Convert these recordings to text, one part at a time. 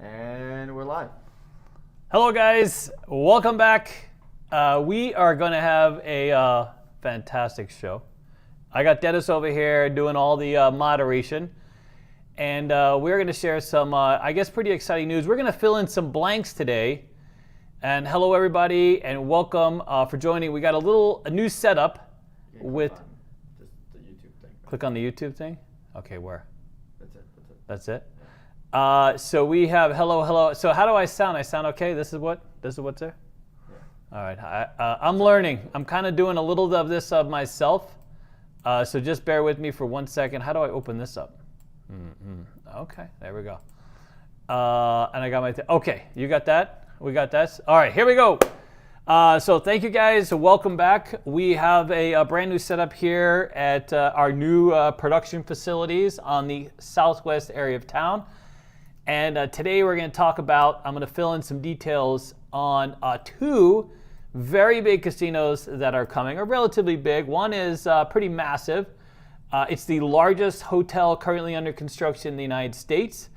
And we're live. Hello guys, welcome back. We are going to have a fantastic show. I got Dennis over here doing all the moderation, and we're going to share some, I guess, pretty exciting news. We're going to fill in some blanks today. And hello everybody, and welcome for joining. We got a new setup with. Just the YouTube thing. Click on the YouTube thing. Okay, where? That's it. That's it. So we have hello. So how do I sound? I sound okay? This is what's there? Yeah. All right. I'm learning. I'm kind of doing a little of this myself. So just bear with me for 1 second. How do I open this up? Okay, there we go. And I got my okay, you got that? We got that? All right, here we go. So thank you guys. Welcome back. We have a brand new setup here at our new production facilities on the southwest area of town. And today we're going to talk about, I'm going to fill in some details on two very big casinos that are coming, or relatively big. One is pretty massive. It's the largest hotel currently under construction in the United States.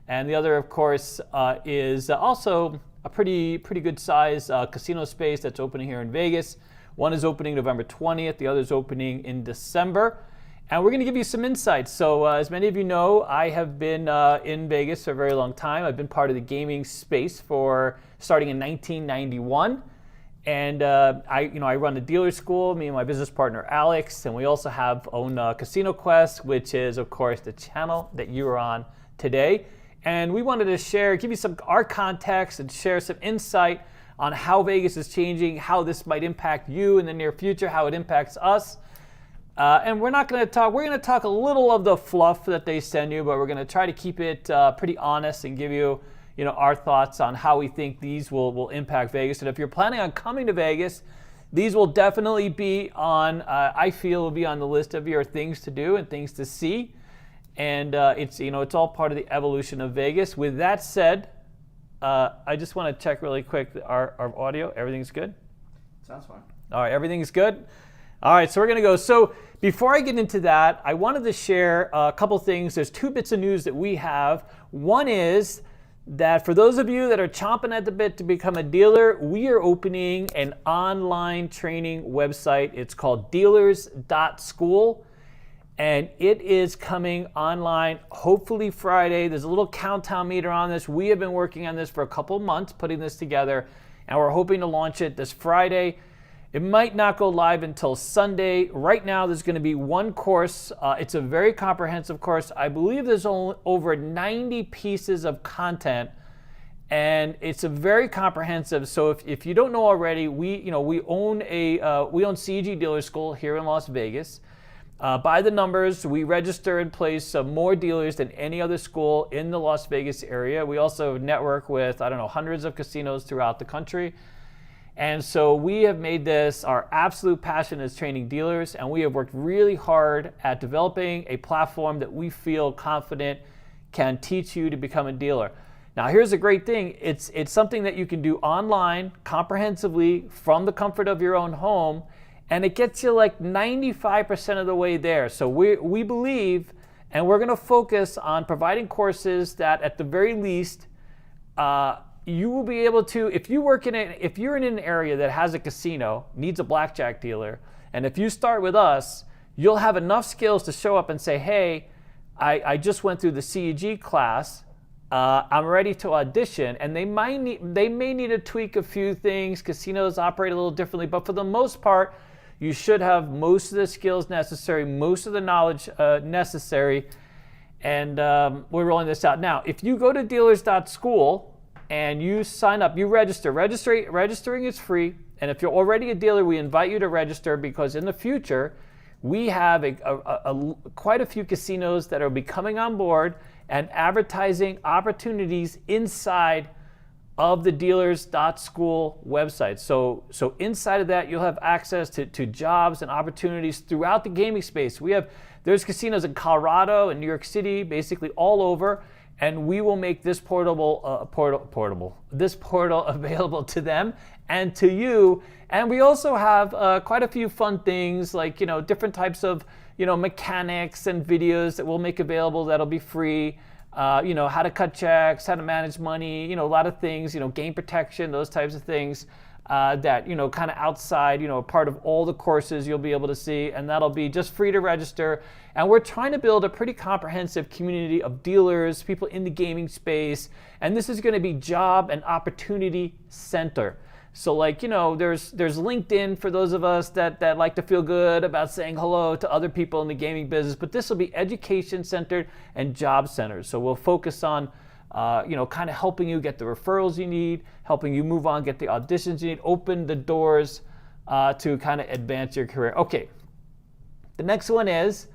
And the other, of course, is also a pretty good size casino space that's opening here in Vegas. One is opening November 20th, the other is opening in December. And we're going to give you some insights. So as many of you know, I have been in Vegas for a very long time. I've been part of the gaming space starting in 1991. And I run a dealer school, me and my business partner Alex, and we also own Casino Quest, which is, of course, the channel that you are on today. And we wanted to give you our context and share some insight on how Vegas is changing, how this might impact you in the near future, how it impacts us. And we're going to talk a little of the fluff that they send you, but we're going to try to keep it pretty honest and give you, our thoughts on how we think these will impact Vegas. And if you're planning on coming to Vegas, these will definitely be I feel will be on the list of your things to do and things to see. And it's all part of the evolution of Vegas. With that said, I just want to check really quick our audio. Everything's good? Sounds fine. All right, everything's good? All right, so we're going to go. So before I get into that, I wanted to share a couple things. There's two bits of news that we have. One is that for those of you that are chomping at the bit to become a dealer, we are opening an online training website. It's called dealers.school. And it is coming online hopefully Friday. There's a little countdown meter on this. We have been working on this for a couple of months, putting this together, and we're hoping to launch it this Friday. It might not go live until Sunday. Right now, there's going to be one course. It's a very comprehensive course. I believe there's over 90 pieces of content, and it's a very comprehensive. So if you don't know already, we own CG Dealer School here in Las Vegas. By the numbers, we register and place more dealers than any other school in the Las Vegas area. We also network with, hundreds of casinos throughout the country. And so we have made this our absolute passion is training dealers, and we have worked really hard at developing a platform that we feel confident can teach you to become a dealer. Now, here's a great thing. It's something that you can do online, comprehensively, from the comfort of your own home, and it gets you like 95% of the way there. So we believe, and we're going to focus on providing courses that at the very least, you will be able to, if you're in an area that has a casino, needs a blackjack dealer, and if you start with us, you'll have enough skills to show up and say, hey, I just went through the CEG class, I'm ready to audition, and they may need to tweak a few things. Casinos operate a little differently, but for the most part, you should have most of the skills necessary, most of the knowledge necessary, and we're rolling this out. Now, if you go to dealers.school and you sign up, you register. Registering is free, and if you're already a dealer, we invite you to register because in the future, we have quite a few casinos that will be coming on board and advertising opportunities inside of the dealers.school website. So inside of that, you'll have access to jobs and opportunities throughout the gaming space. There's casinos in Colorado and New York City, basically all over, and we will make this portal available to them and to you. And we also have quite a few fun things like different types of mechanics and videos that we'll make available that'll be free. how to cut checks, how to manage money, a lot of things, game protection, those types of things that, kind of outside, part of all the courses you'll be able to see, and that'll be just free to register. And we're trying to build a pretty comprehensive community of dealers, people in the gaming space, and this is going to be job and opportunity center. So there's LinkedIn for those of us that like to feel good about saying hello to other people in the gaming business, but this will be education centered and job centered. So we'll focus on, kind of helping you get the referrals you need, helping you move on, get the auditions you need, open the doors to kind of advance your career. Okay, the next one is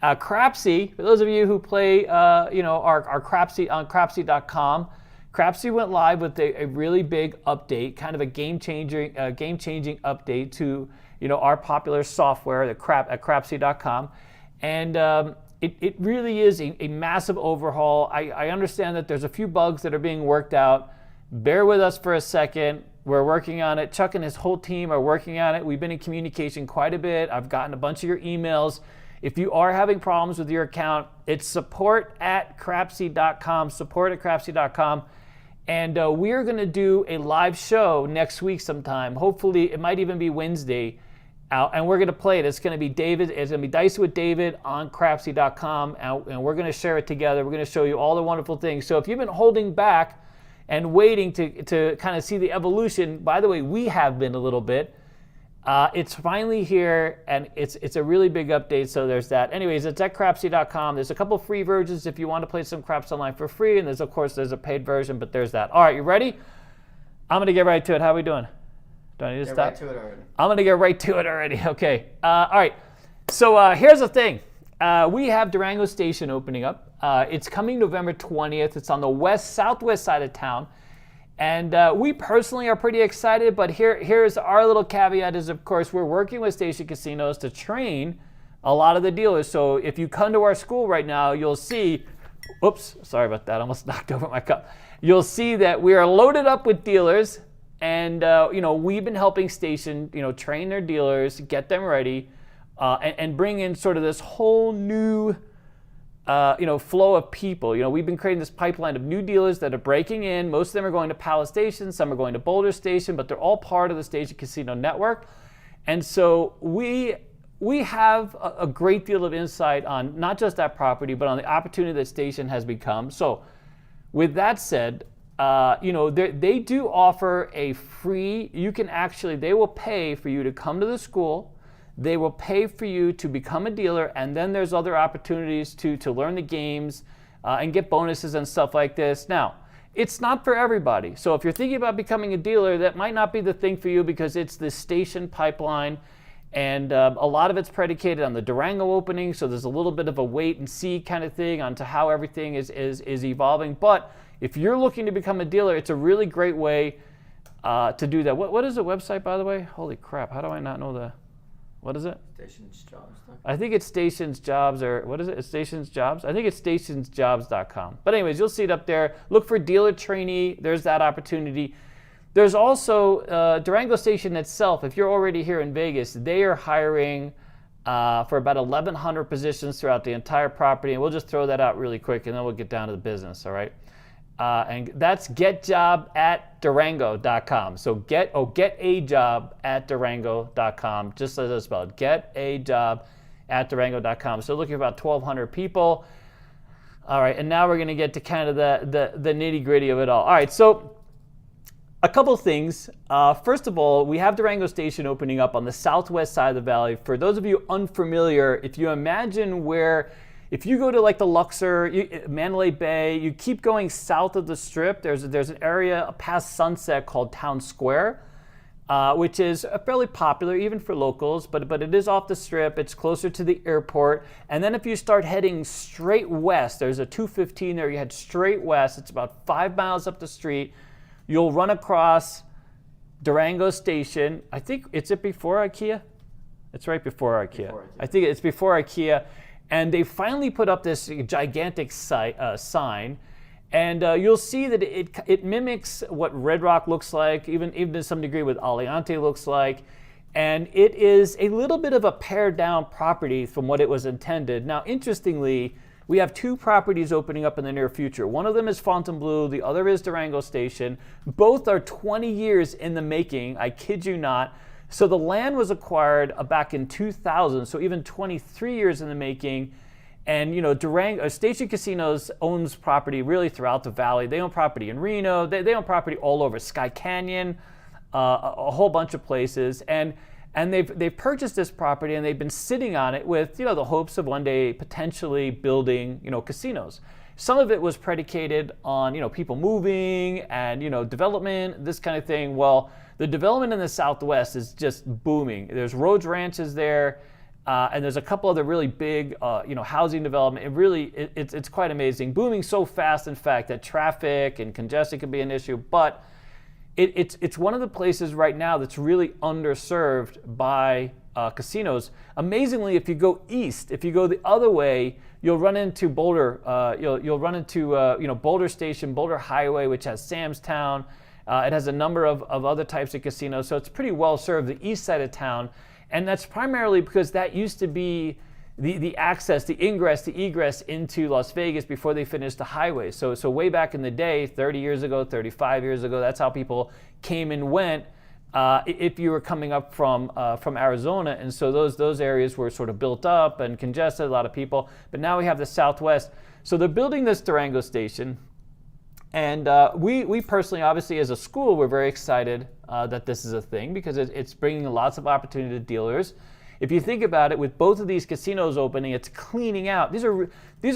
Crapsy. For those of you who play, our Crapsy on Crapsy.com, Crapsy went live with a really big update, kind of a game-changing update to our popular software at Crapsy.com, and it really is a massive overhaul. I understand that there's a few bugs that are being worked out. Bear with us for a second. We're working on it. Chuck and his whole team are working on it. We've been in communication quite a bit. I've gotten a bunch of your emails. If you are having problems with your account, it's support@Crapsy.com, support@Crapsy.com. And we're going to do a live show next week sometime. Hopefully, it might even be Wednesday. And we're going to play it. It's going to be David. It's going to be Dicey with David on Crapsy.com. And we're going to share it together. We're going to show you all the wonderful things. So if you've been holding back and waiting to kind of see the evolution, by the way, we have been a little bit. It's finally here, and it's a really big update, so there's that. Anyways, it's at Crapsy.com. There's a couple free versions if you want to play some craps online for free, and there's a paid version, but there's that. All right, you ready? I'm going to get right to it. How are we doing? Do I need to stop? Right to it already. I'm going to get right to it already. Okay. All right. So here's the thing. We have Durango Station opening up. It's coming November 20th. It's on the southwest side of town. And we personally are pretty excited, but here's our little caveat is, of course, we're working with Station Casinos to train a lot of the dealers. So if you come to our school right now, you'll see, oops, sorry about that, I almost knocked over my cup. You'll see that we are loaded up with dealers, and we've been helping Station, train their dealers, get them ready, and bring in sort of this whole new flow of people. We've been creating this pipeline of new dealers that are breaking in. Most of them are going to Palace Station, some are going to Boulder Station, but they're all part of the Station Casino network. And so we have a great deal of insight on not just that property, but on the opportunity that Station has become. So with that said, they do offer a free, they will pay for you to come to the school. They will pay for you to become a dealer, and then there's other opportunities to learn the games and get bonuses and stuff like this. Now, it's not for everybody. So if you're thinking about becoming a dealer, that might not be the thing for you because it's the Station pipeline, and a lot of it's predicated on the Durango opening, so there's a little bit of a wait and see kind of thing onto how everything is evolving. But if you're looking to become a dealer, it's a really great way to do that. What is the website, by the way? Holy crap, how do I not know the... What is it? Stations Jobs. I think it's Stations Jobs, or what is it? It's Stations Jobs? I think it's stationsjobs.com. But anyways, you'll see it up there. Look for dealer trainee. There's that opportunity. There's also Durango Station itself. If you're already here in Vegas, they are hiring for about 1,100 positions throughout the entire property. And we'll just throw that out really quick, and then we'll get down to the business, all right? And that's getjob@durango.com. So getajob@durango.com, just as it's spelled, getajob@durango.com. So looking for about 1,200 people. All right, and now we're going to get to kind of the nitty gritty of it all. All right, so a couple things. First of all, we have Durango Station opening up on the southwest side of the valley. For those of you unfamiliar, if you imagine if you go to like the Luxor, Mandalay Bay, you keep going south of the Strip, there's an area past Sunset called Town Square, which is fairly popular even for locals, but it is off the Strip. It's closer to the airport. And then if you start heading straight west, there's a 215 there, you head straight west, it's about 5 miles up the street, you'll run across Durango Station. I think, is it before IKEA? It's right before IKEA. I think it's before IKEA. And they finally put up this gigantic sign, and you'll see that it mimics what Red Rock looks like, even to some degree what Aliante looks like, and it is a little bit of a pared down property from what it was intended. Now, interestingly, We have 2 properties opening up in the near future. One of them is Fontainebleau, the other is Durango Station. Both are 20 years in the making, I kid you not. So the land was acquired back in 2000, so even 23 years in the making. And Durango Station Casinos owns property really throughout the valley. They own property in Reno. They own property all over Sky Canyon, a whole bunch of places. And they've purchased this property and they've been sitting on it with the hopes of one day potentially building casinos. Some of it was predicated on people moving and development, this kind of thing. Well, the development in the Southwest is just booming. There's Rhodes Ranches there, and there's a couple other really big housing development. It's quite amazing, booming so fast in fact that traffic and congestion can be an issue, but it's one of the places right now that's really underserved by casinos. Amazingly, if you go east, if you go the other way, you'll run into Boulder. You'll run into Boulder Station, Boulder Highway, which has Sam's Town. It has a number of other types of casinos, so it's pretty well served, the east side of town. And that's primarily because that used to be the access, the ingress, the egress into Las Vegas before they finished the highway. So way back in the day, 30 years ago, 35 years ago, that's how people came and went if you were coming up from Arizona. And so those areas were sort of built up and congested, a lot of people. But now we have the Southwest. So they're building this Durango Station. And we personally, obviously, as a school, we're very excited that this is a thing because it's bringing lots of opportunity to dealers. If you think about it, with both of these casinos opening, it's cleaning out. These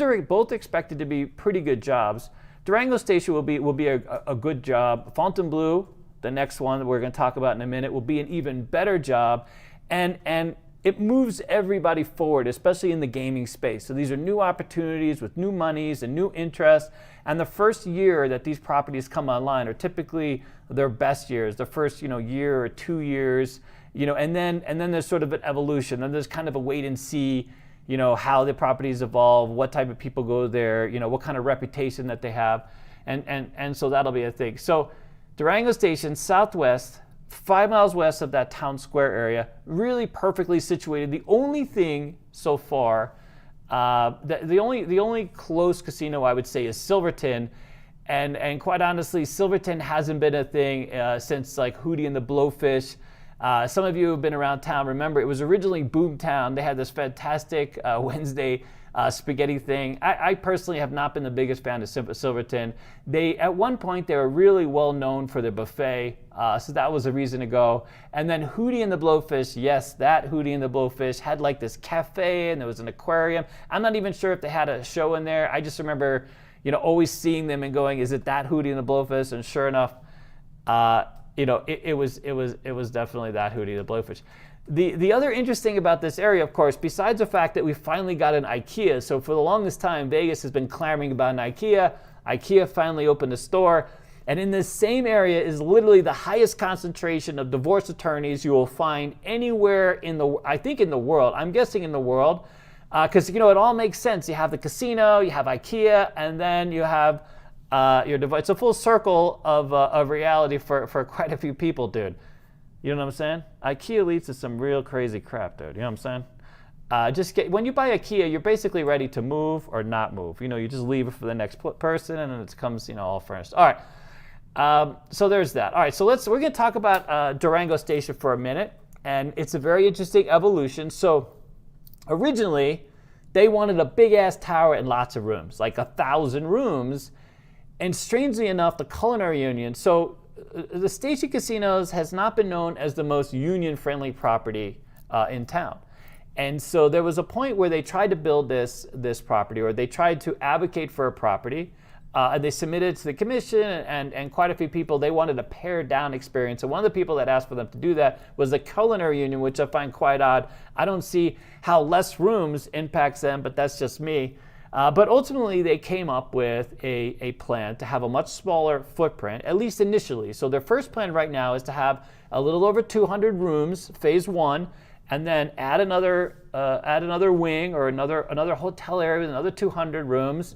are both expected to be pretty good jobs. Durango Station will be a good job. Fontainebleau, the next one that we're going to talk about in a minute, will be an even better job, and it moves everybody forward, especially in the gaming space. So these are new opportunities with new monies and new interests. And the first year that these properties come online are typically their best years. The first year or 2 years. And then there's sort of an evolution. Then there's kind of a wait and see, how the properties evolve, what type of people go there, what kind of reputation that they have, and so that'll be a thing. So Durango Station, Southwest, 5 miles west of that town square area, really perfectly situated. The only thing so far, the only close casino I would say is Silverton. And quite honestly, Silverton hasn't been a thing since like Hootie and the Blowfish. Some of you who have been around town remember it was originally Boomtown. They had this fantastic Wednesday spaghetti thing. I personally have not been the biggest fan of Silverton. At one point they were really well known for their buffet, so that was a reason to go. And then Hootie and the Blowfish, yes, that Hootie and the Blowfish had like this cafe and there was an aquarium. I'm not even sure if they had a show in there. I just remember always seeing them and going, is it that Hootie and the Blowfish? And sure enough, it was definitely that Hootie the Blowfish. The other interesting about this area, of course, besides the fact that we finally got an IKEA, so for the longest time, Vegas has been clamoring about an IKEA. IKEA finally opened a store, and in this same area is literally the highest concentration of divorce attorneys you will find anywhere in the world. I'm guessing in the world, because it all makes sense. You have the casino, you have IKEA, and then you have your device. It's a full circle of reality for quite a few people, dude. You know what I'm saying? IKEA leads to some real crazy crap, dude. You know what I'm saying? When you buy IKEA, you're basically ready to move or not move. You just leave it for the next person, and then it comes, all furnished. All right. So there's that. All right. So we're going to talk about Durango Station for a minute, and it's a very interesting evolution. So originally, they wanted a big ass tower and lots of rooms, like 1,000 rooms. And strangely enough, the Culinary Union, so the Station Casinos has not been known as the most union-friendly property in town. And so there was a point where they tried to build this property, or they tried to advocate for a property, and they submitted to the commission, and quite a few people, they wanted a pared-down experience. And one of the people that asked for them to do that was the Culinary Union, which I find quite odd. I don't see how less rooms impacts them, but that's just me. But ultimately, they came up with a plan to have a much smaller footprint, at least initially. So their first plan right now is to have a little over 200 rooms, phase one, and then add another wing or another hotel area with another 200 rooms.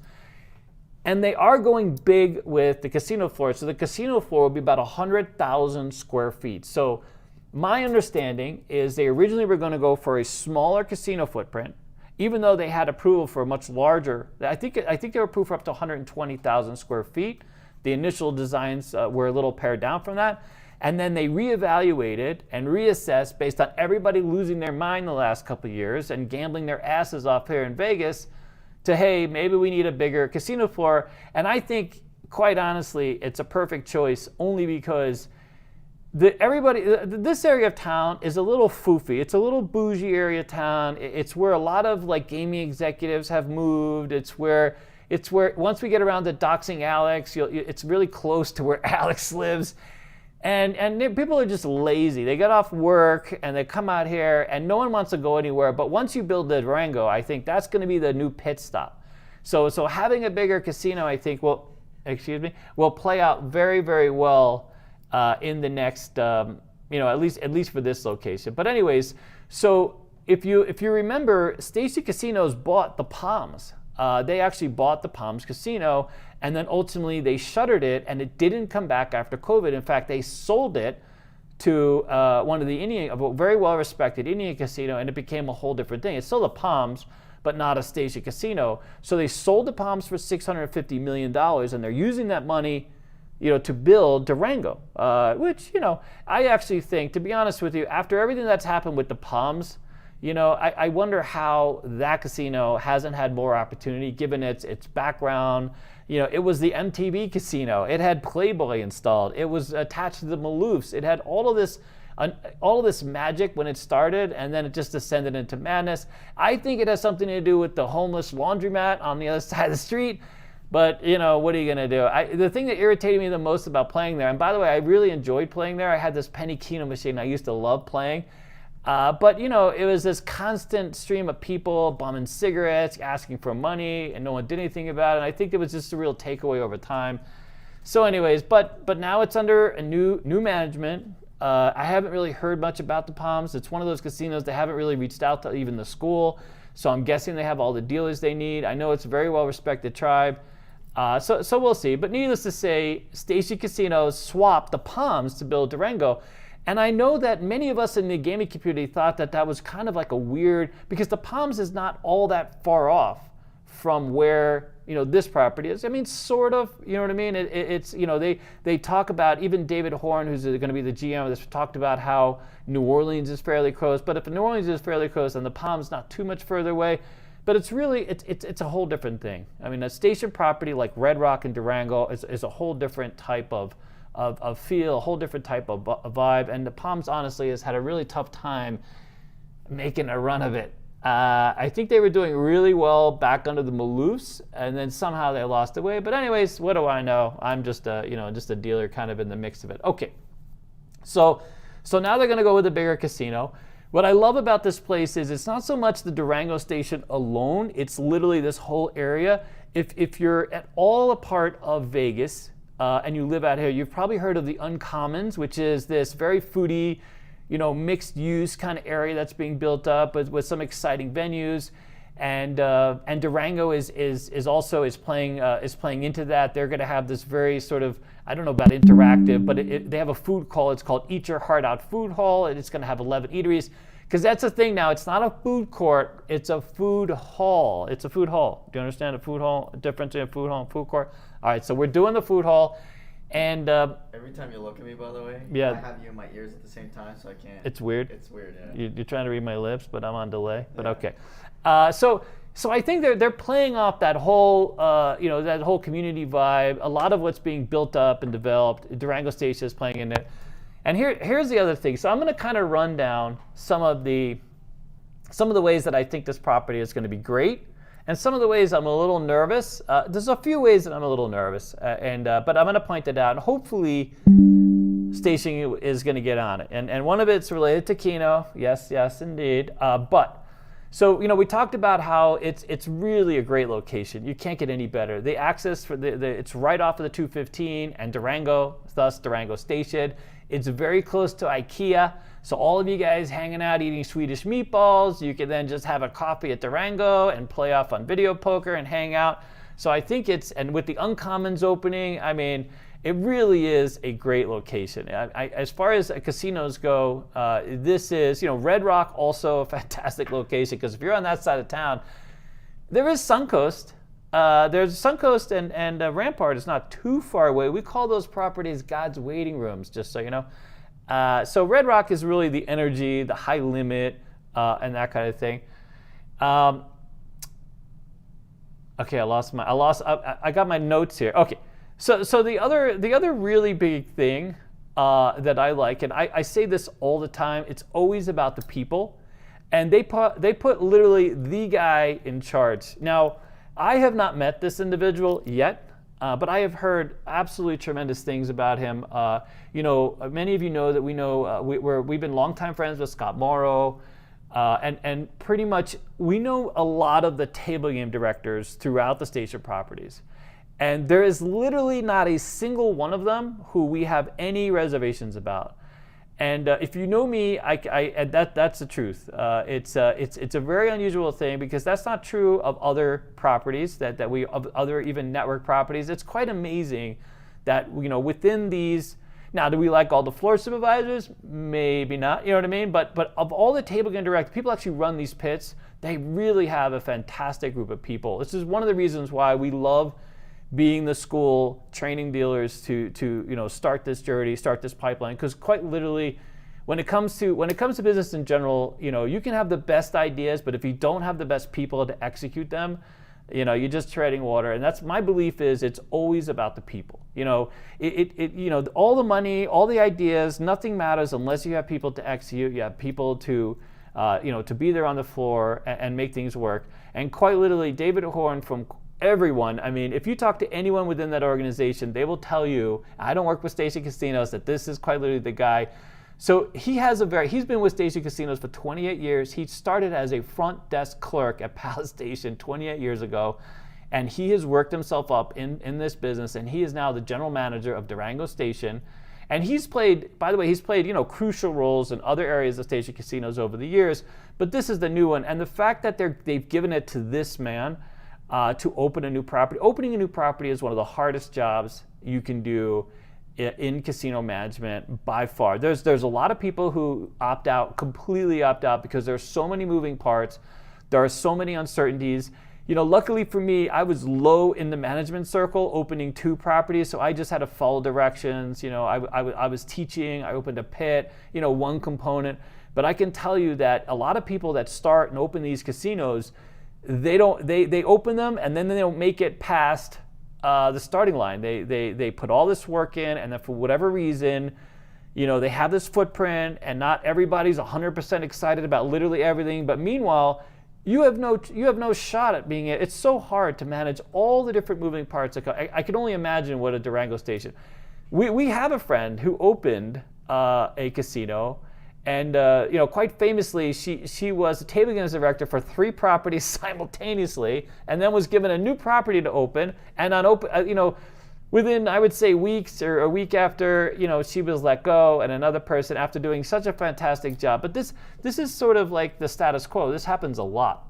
And they are going big with the casino floor. So the casino floor will be about 100,000 square feet. So my understanding is they originally were going to go for a smaller casino footprint, even though they had approval for a much larger, I think they were approved for up to 120,000 square feet. The initial designs were a little pared down from that. And then they reevaluated and reassessed based on everybody losing their mind the last couple of years and gambling their asses off here in Vegas to, hey, maybe we need a bigger casino floor. And I think, quite honestly, it's a perfect choice only because this area of town is a little foofy. It's a little bougie area of town. It's where a lot of like gaming executives have moved. It's where once we get around to doxing Alex, it's really close to where Alex lives. And people are just lazy. They get off work and they come out here and no one wants to go anywhere. But once you build the Durango, I think that's going to be the new pit stop. So having a bigger casino, I think will play out very, very well in the next, at least for this location. But anyways, so if you remember, Stacy Casinos bought the Palms. They actually bought the Palms Casino, and then ultimately they shuttered it, and it didn't come back after COVID. In fact, they sold it to one of a very well-respected Indian casino, and it became a whole different thing. It's still the Palms, but not a Stacy Casino. So they sold the Palms for $650 million, and they're using that money, to build Durango, which, I actually think, to be honest with you, after everything that's happened with the Palms, I wonder how that casino hasn't had more opportunity given its background. It was the MTV casino. It had Playboy installed. It was attached to the Maloofs. It had all of this magic when it started, and then it just descended into madness. I think it has something to do with the homeless laundromat on the other side of the street. But, what are you going to do? The thing that irritated me the most about playing there, and by the way, I really enjoyed playing there. I had this penny Keno machine I used to love playing. But, it was this constant stream of people bumming cigarettes, asking for money, and no one did anything about it. And I think it was just a real takeaway over time. So anyways, but now it's under a new management. I haven't really heard much about the Palms. It's one of those casinos that haven't really reached out to even the school. So I'm guessing they have all the dealers they need. I know it's a very well-respected tribe. So we'll see. But needless to say, Stacy Casinos swapped the Palms to build Durango. And I know that many of us in the gaming community thought that was kind of like a weird, because the Palms is not all that far off from where, this property is. I mean, sort of, you know what I mean? It's they talk about, even David Horn, who's going to be the GM of this, talked about how New Orleans is fairly close. But if New Orleans is fairly close, then the Palms not too much further away. But it's really, it's a whole different thing. I mean, a station property like Red Rock and Durango is a whole different type of feel, a whole different type of vibe. And the Palms, honestly, has had a really tough time making a run of it. I think they were doing really well back under the Maloofs, and then somehow they lost their way. But anyways, what do I know? I'm just a dealer kind of in the mix of it. Okay, so now they're going to go with a bigger casino. What I love about this place is it's not so much the Durango station alone, it's literally this whole area. If you're at all a part of Vegas and you live out here, you've probably heard of the Uncommons, which is this very foodie, mixed use kind of area that's being built up with some exciting venues. And Durango is also playing into that. They're going to have this very sort of, I don't know about interactive, but they have a food hall. It's called Eat Your Heart Out Food Hall, and it's going to have 11 eateries. Because that's the thing now. It's not a food court. It's a food hall. It's a food hall. Do you understand a food hall? A difference in a food hall and food court? All right, so we're doing the food hall. And every time you look at me, by the way, yeah, I have you in my ears at the same time, so I can't. It's weird. It's weird, yeah. You're trying to read my lips, but I'm on delay. But Yeah. okay. So I think they're playing off that whole that whole community vibe. A lot of what's being built up and developed, Durango Station is playing in it. And here's the other thing. So I'm going to kind of run down some of the ways that I think this property is going to be great, and some of the ways I'm a little nervous. There's a few ways that I'm a little nervous, but I'm going to point it out, and hopefully Station is going to get on it. And one of it's related to Keno. Yes, indeed. So we talked about how it's really a great location. You can't get any better. The access for it's right off of the 215 and Durango, thus Durango Station. It's very close to IKEA. So all of you guys hanging out eating Swedish meatballs, you can then just have a coffee at Durango and play off on video poker and hang out. So I think and with the Uncommons opening, I mean, it really is a great location. As far as casinos go, this is, Red Rock, also a fantastic location, because if you're on that side of town, there is Suncoast. There's Suncoast and Rampart is not too far away. We call those properties God's waiting rooms, just so you know. So Red Rock is really the energy, the high limit, and that kind of thing. Okay, I got my notes here. Okay, so the other really big thing that I like, and I say this all the time, it's always about the people, and they put literally the guy in charge. Now, I have not met this individual yet, but I have heard absolutely tremendous things about him. Many of you know that we've been longtime friends with Scott Morrow. And pretty much we know a lot of the table game directors throughout the station properties. And there is literally not a single one of them who we have any reservations about. And if you know me, that's the truth. It's a very unusual thing, because that's not true of other properties of other even network properties. It's quite amazing that within these. Now, do we like all the floor supervisors? Maybe not, you know what I mean? But of all the table game directors, people actually run these pits, they really have a fantastic group of people. This is one of the reasons why we love being the school, training dealers to start this journey, start this pipeline, because quite literally, when it comes to business in general, you can have the best ideas, but if you don't have the best people to execute them, you're just treading water. And that's my belief, is it's always about the people. All the money, all the ideas, nothing matters unless you have people to execute. You have people to be there on the floor and make things work. And quite literally, David Horn, from everyone, I mean, if you talk to anyone within that organization, they will tell you, I don't work with Station Casinos, that this is quite literally the guy. So he's been with Station Casinos for 28 years. He started as a front desk clerk at Palace Station 28 years ago, and he has worked himself up in this business, and he is now the general manager of Durango Station. And he's played crucial roles in other areas of Station Casinos over the years, but this is the new one. And the fact that they've given it to this man to open a new property. Opening a new property is one of the hardest jobs you can do in casino management by far. There's a lot of people who completely opt out, because there's so many moving parts. There are so many uncertainties. Luckily for me, I was low in the management circle opening 2 properties, so I just had to follow directions. I was teaching, I opened a pit, one component. But I can tell you that a lot of people that start and open these casinos, they open them and then they don't make it past the starting line. They put all this work in, and then for whatever reason, they have this footprint, and not everybody's 100% excited about literally everything. But meanwhile, you have no shot at being it. It's so hard to manage all the different moving parts. I can only imagine what a Durango station. We have a friend who opened a casino. And quite famously, she was a table games director for 3 properties simultaneously, and then was given a new property to open. And within, I would say, weeks or a week after, she was let go, and another person, after doing such a fantastic job. But this is sort of like the status quo. This happens a lot.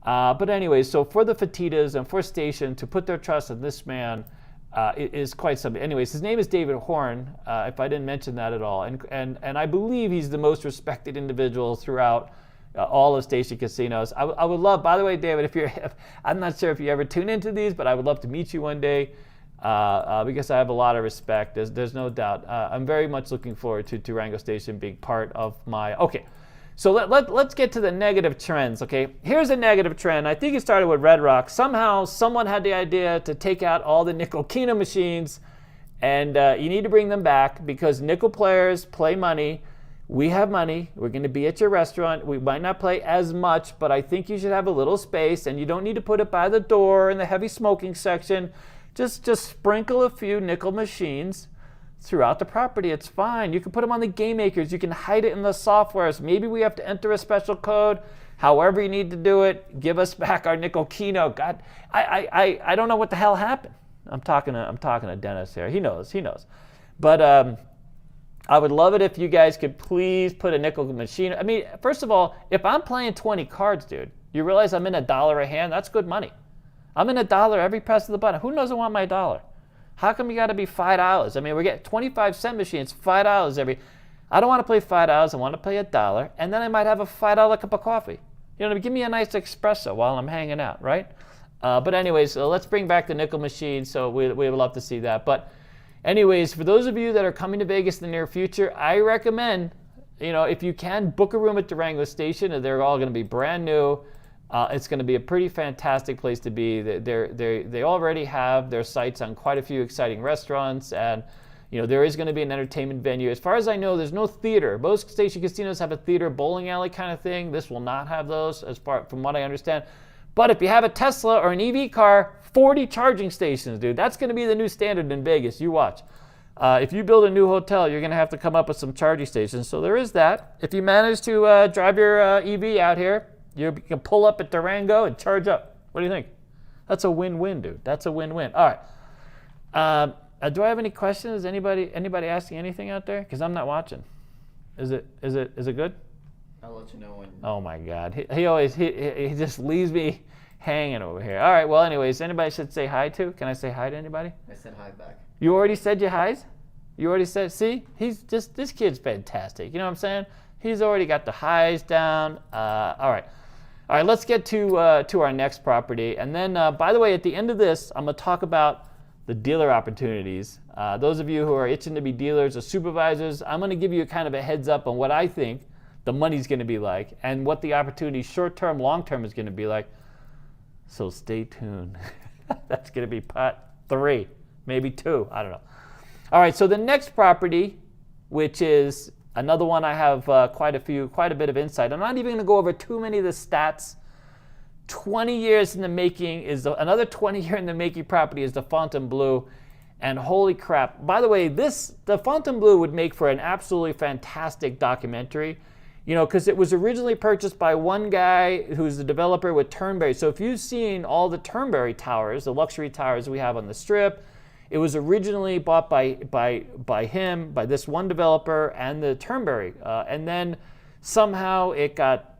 But anyway, so for the Fertittas and for Station to put their trust in this man, it is quite something. Anyways, his name is David Horn, if I didn't mention that at all. And I believe he's the most respected individual throughout all of Station Casinos. I would love, by the way, David, I'm not sure if you ever tune into these, but I would love to meet you one day, because I have a lot of respect. There's no doubt. I'm very much looking forward to Durango Station being part of my... Okay, so let's get to the negative trends, okay? Here's a negative trend. I think it started with Red Rock. Somehow, someone had the idea to take out all the nickel keno machines, and you need to bring them back, because nickel players play money. We have money. We're going to be at your restaurant. We might not play as much, but I think you should have a little space, and you don't need to put it by the door in the heavy smoking section. Just sprinkle a few nickel machines throughout the property. It's fine. You can put them on the game makers. You can hide it in the softwares. Maybe we have to enter a special code. However you need to do it, give us back our nickel keno. God, I don't know what the hell happened. I'm talking to Dennis here. He knows. But I would love it if you guys could please put a nickel machine. I mean, first of all, if I'm playing 20 cards, dude, you realize I'm in $1 a hand? That's good money. I'm in $1 every press of the button. Who doesn't want my dollar? How come you got to be $5? I mean, we're getting 25-cent machines, $5 every. I don't want to play $5. I want to play $1, and then I might have a $5 cup of coffee. You know, give me a nice espresso while I'm hanging out, right? But anyways, so let's bring back the nickel machine. So we would love to see that. But anyways, for those of you that are coming to Vegas in the near future, I recommend, you know, if you can, book a room at Durango Station. They're all going to be brand new. It's going to be a pretty fantastic place to be. They already have their sights on quite a few exciting restaurants, and you know, there is going to be an entertainment venue. As far as I know, there's no theater. Most station casinos have a theater, bowling alley kind of thing. This will not have those, as far from what I understand. But if you have a Tesla or an EV car, 40 charging stations, dude. That's going to be the new standard in Vegas. You watch. If you build a new hotel, you're going to have to come up with some charging stations. So there is that. If you manage to drive your EV out here, you can pull up at Durango and charge up. What do you think? That's a win-win, dude. That's a win-win. All right. Do I have any questions? Anybody asking anything out there? Because I'm not watching. Is it good? I'll let you know when. Oh my God. He just leaves me hanging over here. All right. Well, anyways, anybody should say hi to? Can I say hi to anybody? I said hi back. You already said your highs? You already said, see? This kid's fantastic. You know what I'm saying? He's already got the highs down. All right. All right, let's get to our next property. And then, by the way, at the end of this, I'm going to talk about the dealer opportunities. Those of you who are itching to be dealers or supervisors, I'm going to give you kind of a heads up on what I think the money's going to be like and what the opportunity short-term, long-term is going to be like. So stay tuned. That's going to be part 3, maybe 2. I don't know. All right, so the next property, which is another one I have quite a bit of insight. I'm not even going to go over too many of the stats. 20 years in the making is another 20 year in the making property is the Fontainebleau, and holy crap! By the way, the Fontainebleau would make for an absolutely fantastic documentary, you know, because it was originally purchased by one guy who's the developer with Turnberry. So if you've seen all the Turnberry towers, the luxury towers we have on the Strip, it was originally bought by him, by this one developer and the Turnberry, and then somehow it got.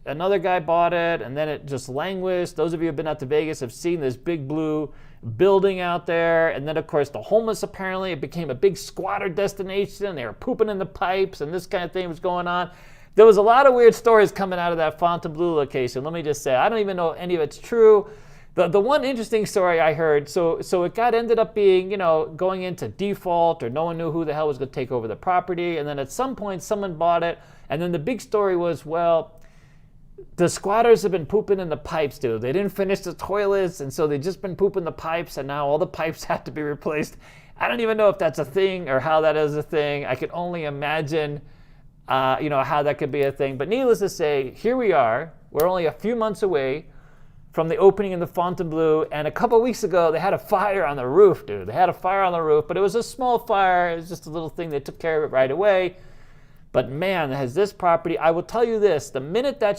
Another guy bought it, and then it just languished. Those of you who have been out to Vegas have seen this big blue building out there. And then, of course, the homeless, apparently, it became a big squatter destination. They were pooping in the pipes, and this kind of thing was going on. There was a lot of weird stories coming out of that Fontainebleau location. Let me just say, I don't even know if any of it's true. The one interesting story I heard, so it ended up being, you know, going into default, or no one knew who the hell was going to take over the property. And then at some point, someone bought it. And then the big story was, well, the squatters have been pooping in the pipes, dude. They didn't finish the toilets, and so they've just been pooping the pipes, and now all the pipes have to be replaced. I don't even know if that's a thing or how that is a thing. I can only imagine, you know, how that could be a thing. But needless to say, here we are. We're only a few months away from the opening in the Fontainebleau, and a couple weeks ago, they had a fire on the roof, dude. They had a fire on the roof, but it was a small fire. It was just a little thing. They took care of it right away. But man, has this property, I will tell you this, the minute they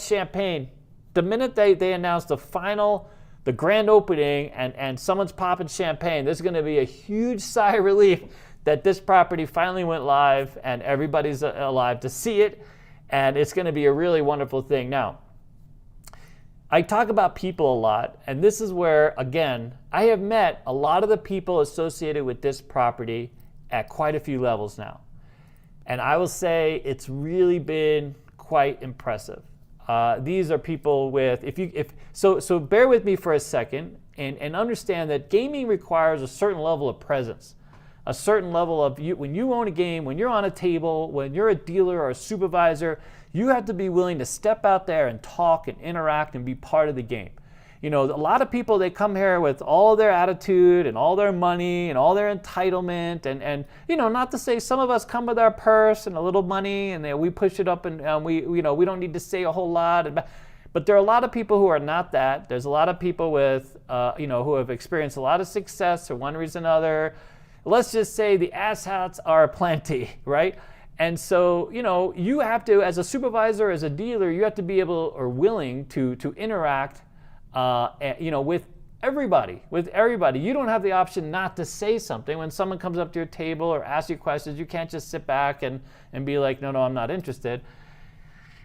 announced the grand opening and someone's popping champagne, there's going to be a huge sigh of relief that this property finally went live and everybody's alive to see it. And it's going to be a really wonderful thing. Now, I talk about people a lot, and this is where, again, I have met a lot of the people associated with this property at quite a few levels now. And I will say it's really been quite impressive. These are people with, so bear with me for a second and understand that gaming requires a certain level of presence, a certain level of, when you own a game, when you're on a table, when you're a dealer or a supervisor, you have to be willing to step out there and talk and interact and be part of the game. You know, a lot of people, they come here with all their attitude and all their money and all their entitlement and you know, not to say some of us come with our purse and a little money and we push it up and we don't need to say a whole lot. But there are a lot of people who are not that. There's a lot of people with, who have experienced a lot of success for one reason or another. Let's just say the asshats are aplenty, right? And so, you know, you have to, as a supervisor, as a dealer, you have to be able or willing to interact with everybody. You don't have the option not to say something. When someone comes up to your table or asks you questions, you can't just sit back and be like, no, I'm not interested.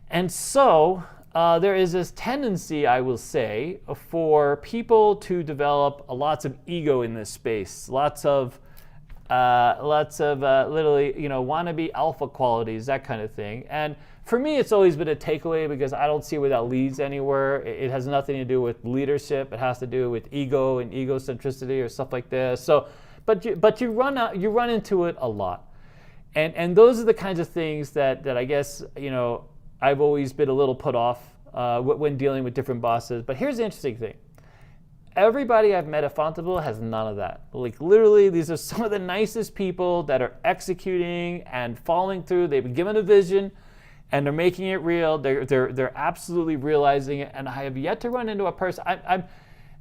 And so there is this tendency, I will say, for people to develop lots of ego in this space, lots of lots of literally, wannabe alpha qualities, that kind of thing. And for me, it's always been a takeaway because I don't see where that leads anywhere. It has nothing to do with leadership. It has to do with ego and egocentricity or stuff like this. So, but you run into it a lot. And those are the kinds of things that I guess, I've always been a little put off when dealing with different bosses. But here's the interesting thing. Everybody I've met at Fontainebleau has none of that. Like literally, these are some of the nicest people that are executing and following through. They've been given a vision and they're making it real. They're absolutely realizing it. And I have yet to run into a person.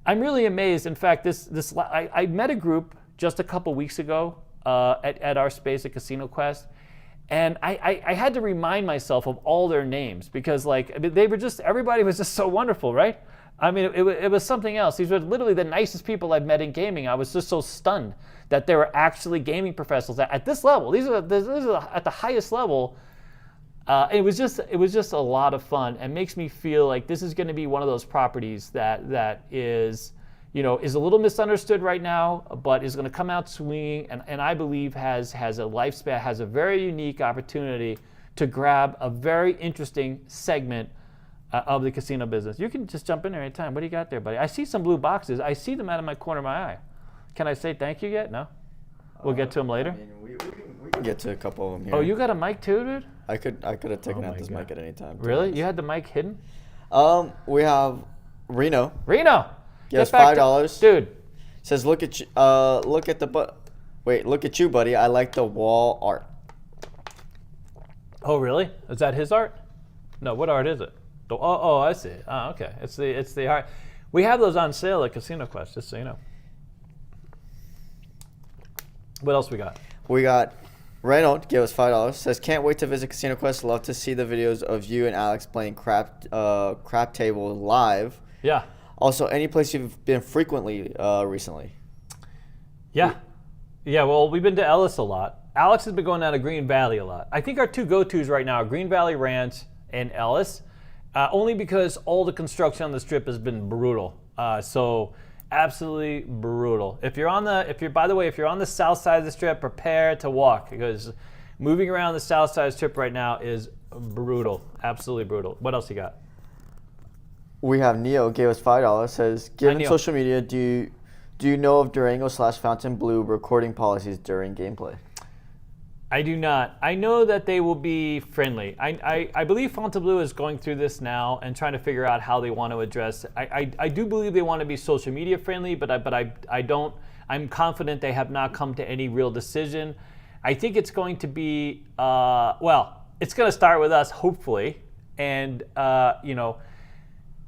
I'm really amazed. In fact, I met a group just a couple weeks ago at our space at Casino Quest. And I had to remind myself of all their names because everybody was just so wonderful, right? I mean, it was something else. These were literally the nicest people I've met in gaming. I was just so stunned that they were actually gaming professionals at this level. These are at the highest level. It was just a lot of fun and makes me feel like this is going to be one of those properties that is a little misunderstood right now, but is going to come out swinging and I believe has a lifespan, has a very unique opportunity to grab a very interesting segment of the casino business. You can just jump in there anytime. What do you got there, buddy? I see some blue boxes. I see them out of my corner of my eye. Can I say thank you yet? No? We'll get to them later? I mean, we can get to a couple of them here. Oh, you got a mic too, dude? I could have taken out this mic at any time. Really? You had the mic hidden? We have Reno. Yes, $5. Dude. Says, look at you, look at you, buddy. I like the wall art. Oh, really? Is that his art? No, what art is it? Oh, I see. Oh, okay. It's the art. We have those on sale at Casino Quest, just so you know. What else we got? We got Reynold gave us $5. Says, can't wait to visit Casino Quest. Love to see the videos of you and Alex playing crap table live. Yeah. Also, any place you've been frequently recently? Yeah. Yeah, well, we've been to Ellis a lot. Alex has been going down to Green Valley a lot. I think our two go-tos right now are Green Valley Ranch and Ellis. Only because all the construction on the strip has been brutal. So absolutely brutal. If you're on the south side of the strip, prepare to walk because moving around the south side of the strip right now is brutal. Absolutely brutal. What else you got? We have Neo gave us $5. Says, given social media, do you know of Durango / Fontainebleau recording policies during gameplay? I do not. I know that they will be friendly. I believe Fontainebleau is going through this now and trying to figure out how they want to address it. I do believe they want to be social media friendly, but I'm confident they have not come to any real decision. I think it's going to be, it's going to start with us, hopefully, and,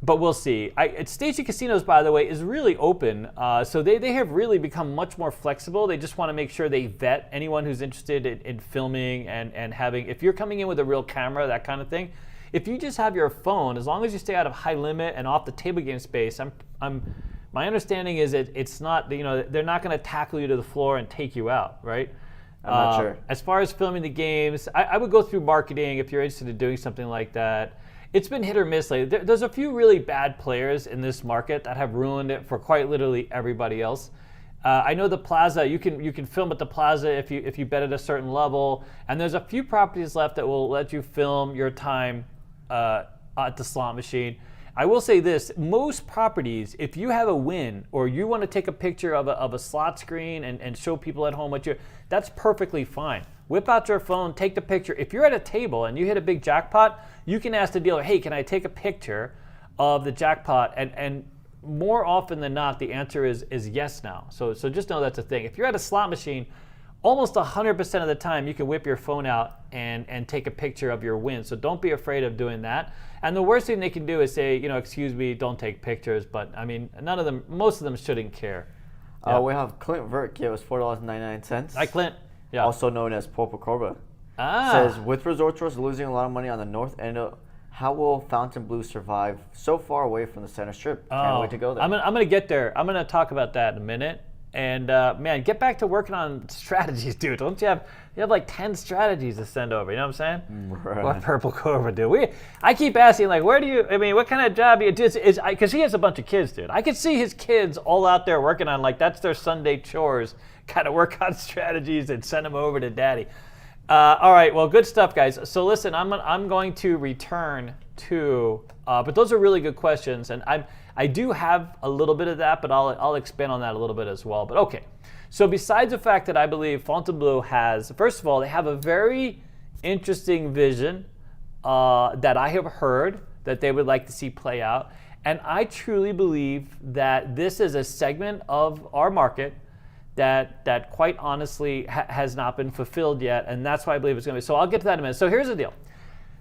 but we'll see. Station Casinos, by the way, is really open. So they have really become much more flexible. They just want to make sure they vet anyone who's interested in filming and having, if you're coming in with a real camera, that kind of thing. If you just have your phone, as long as you stay out of high limit and off the table game space, my understanding is it's not, they're not going to tackle you to the floor and take you out, right? I'm not sure. As far as filming the games, I would go through marketing if you're interested in doing something like that. It's been hit or miss lately. There's a few really bad players in this market that have ruined it for quite literally everybody else. I know the Plaza, you can film at the Plaza if you bet at a certain level, and there's a few properties left that will let you film your time at the slot machine. I will say this, most properties, if you have a win or you want to take a picture of a slot screen and show people at home what you're, that's perfectly fine. Whip out your phone, take the picture. If you're at a table and you hit a big jackpot, you can ask the dealer, hey, can I take a picture of the jackpot? And more often than not, the answer is yes now. So just know that's a thing. If you're at a slot machine, almost 100% of the time you can whip your phone out and take a picture of your win. So don't be afraid of doing that. And the worst thing they can do is say, excuse me, don't take pictures. But I mean, most of them shouldn't care. Yeah. We have Clint Vert gave us $4.99. Hi, Clint. Yeah. Also known as Popo Corba. Says, with resort tours losing a lot of money on the north end, how will Fontainebleau survive so far away from the center strip? Can't wait to go there. I'm gonna get there. I'm gonna talk about that in a minute. And man, get back to working on strategies, dude. Don't you have like 10 strategies to send over? You know what I'm saying? Right. What Purple Cobra do? I keep asking, like, what kind of job do you do? Because he has a bunch of kids, dude. I could see his kids all out there working on, like, that's their Sunday chores, kind of work on strategies and send them over to daddy. All right, well, good stuff, guys. So listen, I'm going to return to, but those are really good questions, and I do have a little bit of that, but I'll expand on that a little bit as well. But okay, so besides the fact that I believe Fontainebleau has, first of all, they have a very interesting vision that I have heard that they would like to see play out, and I truly believe that this is a segment of our market that quite honestly has not been fulfilled yet, and that's why I believe it's going to be. So I'll get to that in a minute. So here's the deal.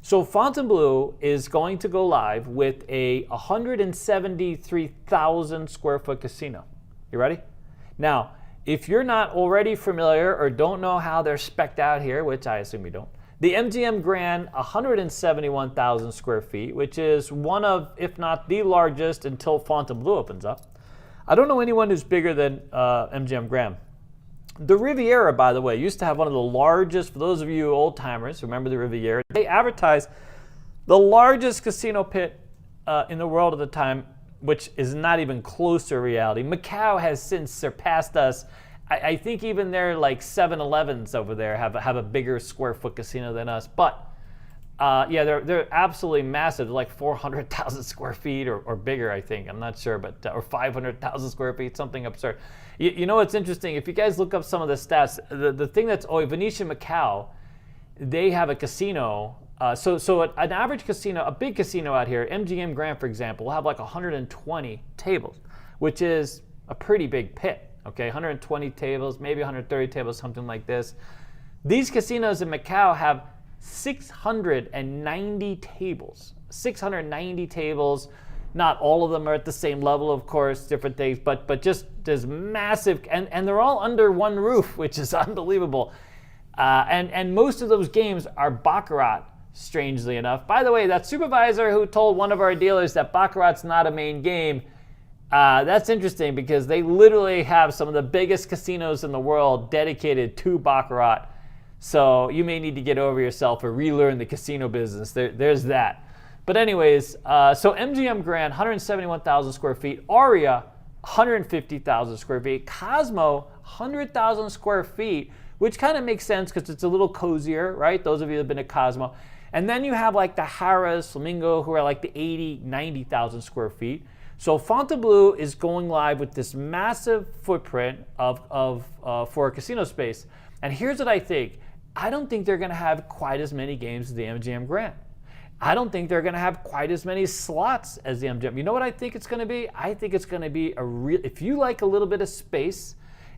So Fontainebleau is going to go live with a 173,000 square foot casino. You ready? Now, if you're not already familiar or don't know how they're spec'd out here, which I assume you don't, the MGM Grand, 171,000 square feet, which is one of, if not the largest until Fontainebleau opens up. I don't know anyone who's bigger than MGM Grand. The Riviera, by the way, used to have one of the largest, for those of you old timers, remember the Riviera, they advertised the largest casino pit in the world at the time, which is not even close to reality. Macau has since surpassed us. I think even their like 7-Elevens over there have a bigger square foot casino than us. But yeah, they're absolutely massive. They're like 400,000 square feet or bigger, I think. I'm not sure, but or 500,000 square feet, something absurd. You know what's interesting? If you guys look up some of the stats, the thing that's Venetian Macau, they have a casino. So an average casino, a big casino out here, MGM Grand, for example, will have like 120 tables, which is a pretty big pit. Okay, 120 tables, maybe 130 tables, something like this. These casinos in Macau have 690 tables. 690 tables. Not all of them are at the same level, of course, different things, but just there's massive, and they're all under one roof, which is unbelievable. And most of those games are baccarat, strangely enough. By the way, that supervisor who told one of our dealers that baccarat's not a main game, that's interesting because they literally have some of the biggest casinos in the world dedicated to baccarat. So you may need to get over yourself or relearn the casino business. There's that. But anyways, so MGM Grand, 171,000 square feet. Aria, 150,000 square feet. Cosmo, 100,000 square feet, which kind of makes sense because it's a little cozier, right? Those of you that have been to Cosmo. And then you have like the Harrah's, Flamingo, who are like the 80, 90,000 square feet. So Fontainebleau is going live with this massive footprint for a casino space. And here's what I think. I don't think they're going to have quite as many games as the MGM Grand. I don't think they're going to have quite as many slots as the MGM. You know what I think it's going to be? I think it's going to be if you like a little bit of space,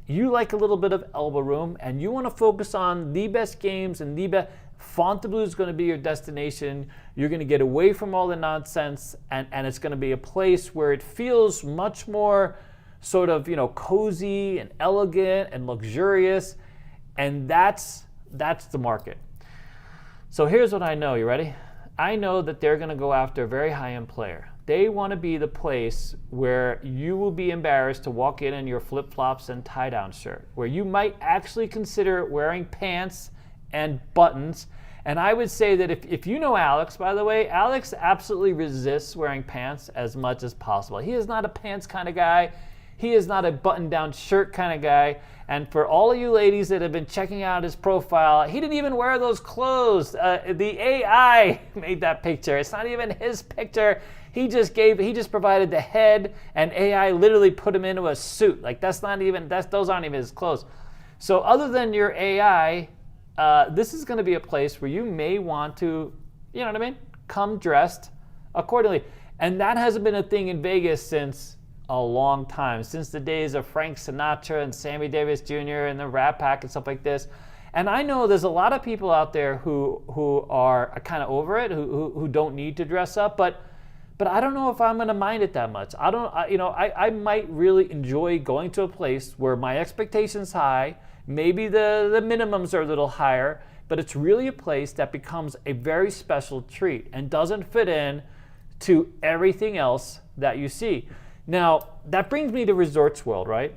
you like a little bit of elbow room, and you want to focus on the best games and the best, Fontainebleau is going to be your destination. You're going to get away from all the nonsense, and it's going to be a place where it feels much more sort of, cozy and elegant and luxurious, and that's the market. So here's what I know. You ready? I know that they're going to go after a very high-end player. They want to be the place where you will be embarrassed to walk in your flip-flops and tie-down shirt, where you might actually consider wearing pants and buttons. And I would say that if you know Alex, by the way, Alex absolutely resists wearing pants as much as possible. He is not a pants kind of guy. He is not a button-down shirt kind of guy. And for all of you ladies that have been checking out his profile, he didn't even wear those clothes. The AI made that picture. It's not even his picture. He just provided the head, and AI literally put him into a suit. Like those aren't even his clothes. So other than your AI, this is going to be a place where you may want to, come dressed accordingly. And that hasn't been a thing in Vegas since a long time, since the days of Frank Sinatra and Sammy Davis Jr. and the Rat Pack and stuff like this. And I know there's a lot of people out there who are kind of over it, who don't need to dress up, but I don't know if I'm going to mind it that much. I might really enjoy going to a place where my expectations high, maybe the minimums are a little higher, but it's really a place that becomes a very special treat and doesn't fit in to everything else that you see. Now, that brings me to Resorts World, right?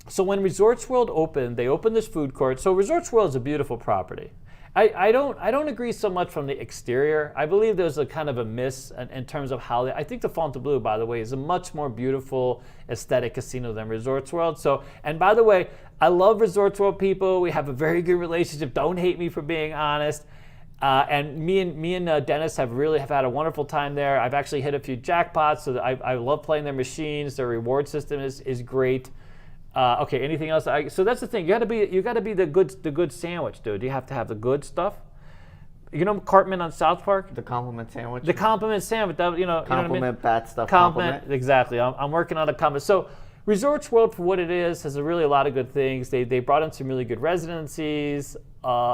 So when Resorts World opened, they opened this food court. So Resorts World is a beautiful property. I don't agree so much from the exterior. I believe there's a kind of a miss in terms of how I think the Fontainebleau, by the way, is a much more beautiful aesthetic casino than Resorts World. So, and by the way, I love Resorts World people. We have a very good relationship. Don't hate me for being honest. And me and Dennis have had a wonderful time there. I've actually hit a few jackpots, so I love playing their machines. Their reward system is great. Okay, anything else? So that's the thing. You got to be the good sandwich, dude. You have to have the good stuff. You know Cartman on South Park? The compliment sandwich. The compliment sandwich. That, you know what I mean? Bad stuff. Compliment. Exactly. I'm working on a compliment. So Resorts World, for what it is, has a lot of good things. They brought in some really good residencies.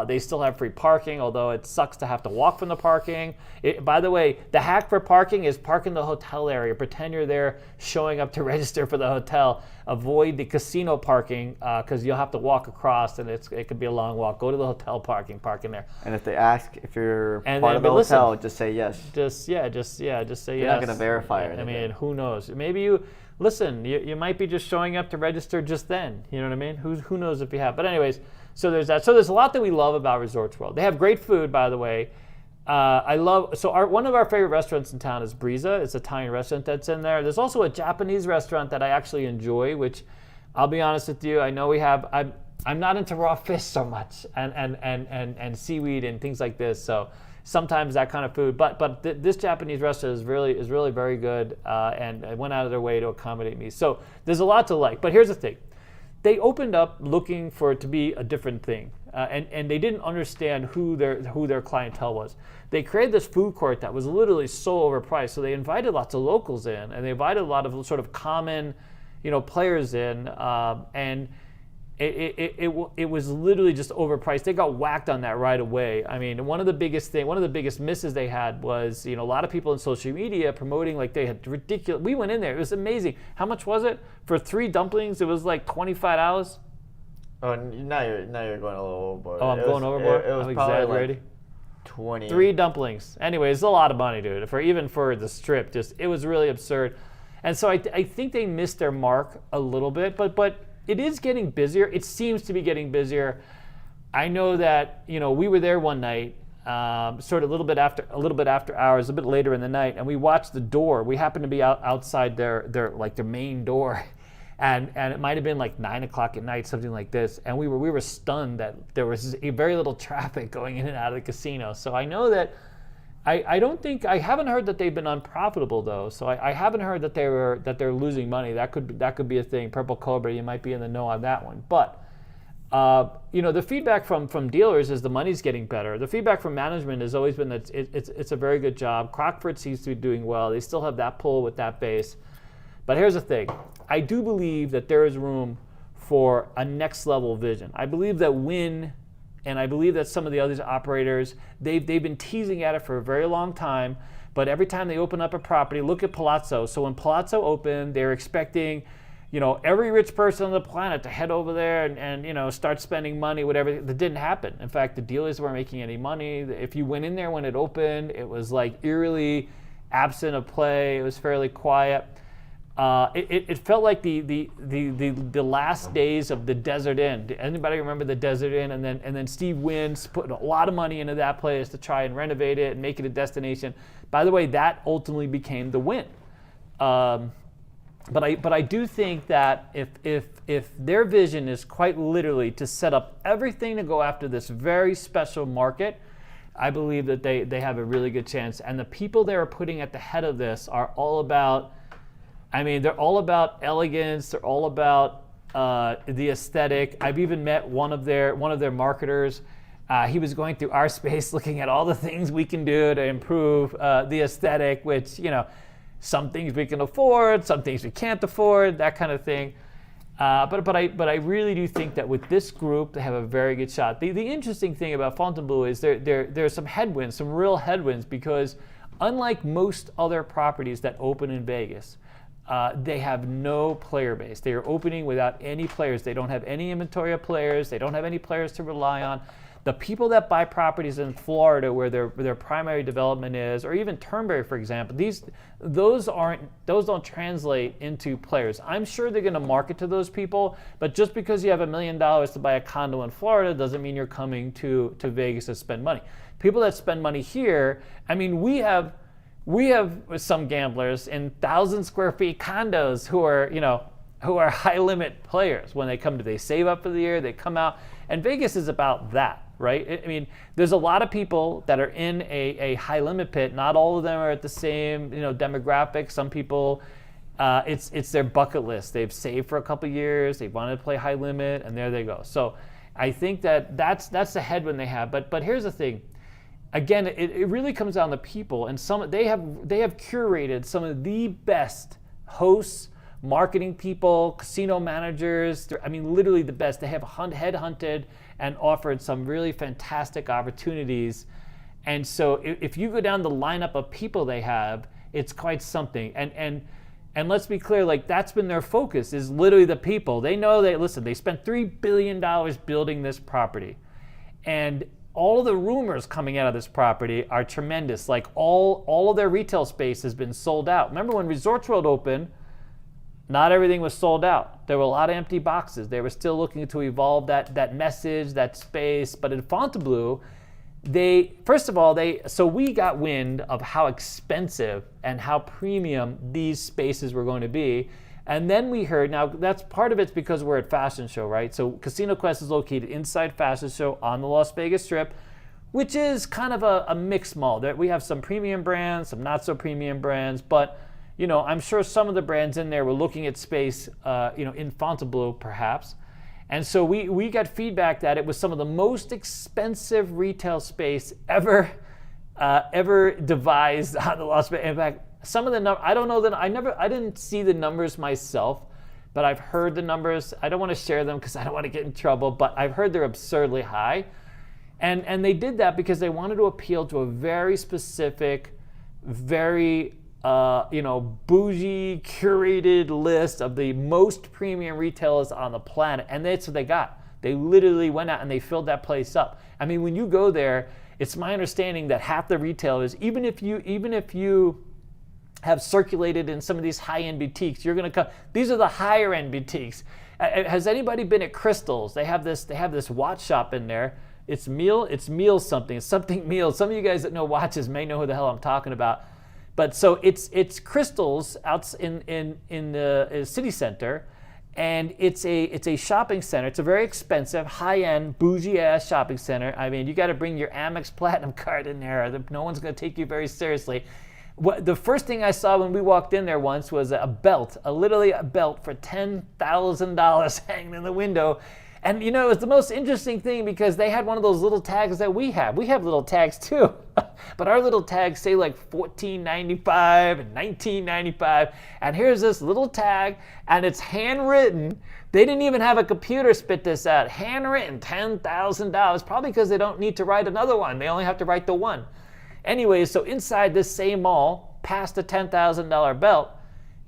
They still have free parking, although it sucks to have to walk from the parking. By the way, the hack for parking is park in the hotel area. Pretend you're there showing up to register for the hotel. Avoid the casino parking because you'll have to walk across, and it could be a long walk. Go to the hotel parking, park in there. And if they ask if you're part of the hotel, just say yes. Just say yes. You're not going to verify it. I mean, who knows? Maybe you might be just showing up to register just then. You know what I mean? Who knows if you have? But anyways, so there's that. So there's a lot that we love about Resorts World. They have great food, by the way. One of our favorite restaurants in town is Brisa. It's an Italian restaurant that's in there. There's also a Japanese restaurant that I actually enjoy, which I'll be honest with you, I know we have. I'm not into raw fish so much and seaweed and things like this. So sometimes that kind of food, but this Japanese restaurant is really very good, and went out of their way to accommodate me. So there's a lot to like. But here's the thing. They opened up looking for it to be a different thing, and they didn't understand who their clientele was. They created this food court that was literally so overpriced. So they invited lots of locals in, and they invited a lot of sort of common, players in, and it was literally just overpriced. They got whacked on that right away. I mean, one of the biggest misses they had was, a lot of people in social media promoting like they had ridiculous. We went in there, it was amazing. How much was it for 3 dumplings? It was like $25. Oh, now you're going a little overboard. Oh, I'm going overboard. It was I'm probably exaggerating. Like 20. 3 dumplings. Anyways, it's a lot of money, dude. Even for the strip, it was really absurd. And so I think they missed their mark a little bit, but it is getting busier. It seems to be getting busier. I know that we were there one night, sort of a little bit after hours, a bit later in the night, and we watched the door. We happened to be outside their main door, and it might have been like 9 o'clock at night, something like this. And we were stunned that there was very little traffic going in and out of the casino. So I know that. I haven't heard that they've been unprofitable though. So I haven't heard that they're losing money. That could be a thing. Purple Cobra, you might be in the know on that one. But the feedback from dealers is the money's getting better. The feedback from management has always been that it's a very good job. Crockford seems to be doing well. They still have that pull with that base. But here's the thing. I do believe that there is room for a next level vision. I believe that Wynn, and I believe that some of the other operators, they've been teasing at it for a very long time, but every time they open up a property, look at Palazzo. So when Palazzo opened, they're expecting, every rich person on the planet to head over there and start spending money, whatever. That didn't happen. In fact, the dealers weren't making any money. If you went in there when it opened, it was like eerily absent of play. It was fairly quiet. It felt like the last days of the Desert Inn. Anybody remember the Desert Inn? And then Steve Wynn's put a lot of money into that place to try and renovate it and make it a destination. By the way, that ultimately became the Wynn. But I do think that if their vision is quite literally to set up everything to go after this very special market, I believe that they have a really good chance. And the people they are putting at the head of this are all about. They're all about elegance. They're all about the aesthetic. I've even met one of their marketers. He was going through our space, looking at all the things we can do to improve the aesthetic. Which some things we can afford, some things we can't afford, that kind of thing. But I really do think that with this group, they have a very good shot. The interesting thing about Fontainebleau is there's some headwinds, some real headwinds, because unlike most other properties that open in Vegas. They have no player base. They are opening without any players. They don't have any inventory of players. They don't have any players to rely on. the people that buy properties in Florida where their primary development is, or even Turnberry, for example, those don't translate into players. I'm sure they're going to market to those people, but just because you have $1 million to buy a condo in Florida doesn't mean you're coming to Vegas to spend money. People that spend money here, I mean, we have some gamblers in 1,000 square feet condos who are high limit players. When they save up for the year, they come out, and Vegas is about that, right? I mean, there's a lot of people that are in a high limit pit. Not all of them are at the same demographic. Some people, it's their bucket list. They've saved for a couple years, they wanted to play high limit, and there they go. So I think that's the headwind they have. But here's the thing. Again, it really comes down to people, and they have curated some of the best hosts, marketing people, casino managers. I mean, literally the best. They have headhunted and offered some really fantastic opportunities. And so if you go down the lineup of people they have, it's quite something. And let's be clear, like, that's been their focus, is literally the people. They know they spent $3 billion building this property. And all of the rumors coming out of this property are tremendous. Like, all of their retail space has been sold out. Remember when Resorts World opened, not everything was sold out. There were a lot of empty boxes. They were still looking to evolve that message, that space. But in Fontainebleau, so we got wind of how expensive and how premium these spaces were going to be. And then we heard, now that's part of it's because we're at Fashion Show, right? So Casino Quest is located inside Fashion Show on the Las Vegas Strip, which is kind of a mixed mall. We have some premium brands, some not so premium brands, but I'm sure some of the brands in there were looking at space, in Fontainebleau perhaps. And so we got feedback that it was some of the most expensive retail space ever devised on the Las Vegas. In fact, some of the numbers, I don't know that I didn't see the numbers myself, but I've heard the numbers. I don't want to share them because I don't want to get in trouble, but I've heard they're absurdly high. And they did that because they wanted to appeal to a very specific, very bougie, curated list of the most premium retailers on the planet. And that's what they got. They literally went out and they filled that place up. I mean, when you go there, it's my understanding that half the retailers, even if you have circulated in some of these high-end boutiques, you're going to come. These are the higher-end boutiques. Has anybody been at Crystal's? They have this watch shop in there. It's Meal something. It's something Meal. Some of you guys that know watches may know who the hell I'm talking about. But so it's Crystal's out in the city center, and it's a shopping center. It's a very expensive, high-end, bougie-ass shopping center. I mean, you got to bring your Amex Platinum card in there. No one's going to take you very seriously. The first thing I saw when we walked in there once was literally a belt for $10,000 hanging in the window. And it was the most interesting thing because they had one of those little tags that we have. We have little tags too, but our little tags say like $14.95 and $19.95. And here's this little tag, and it's handwritten. They didn't even have a computer spit this out. Handwritten, $10,000, probably because they don't need to write another one. They only have to write the one. Anyway, so inside this same mall, past the $10,000 belt,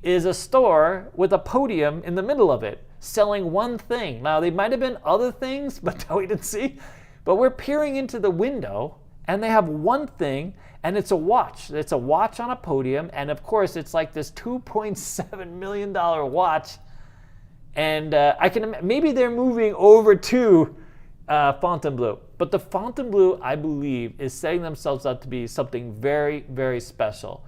is a store with a podium in the middle of it, selling one thing. Now, they might have been other things, but that we didn't see. But we're peering into the window, and they have one thing, and it's a watch. It's a watch on a podium, and of course, it's like this $2.7 million watch. And maybe they're moving over to Fontainebleau. But the Fontainebleau, I believe, is setting themselves up to be something very, very special.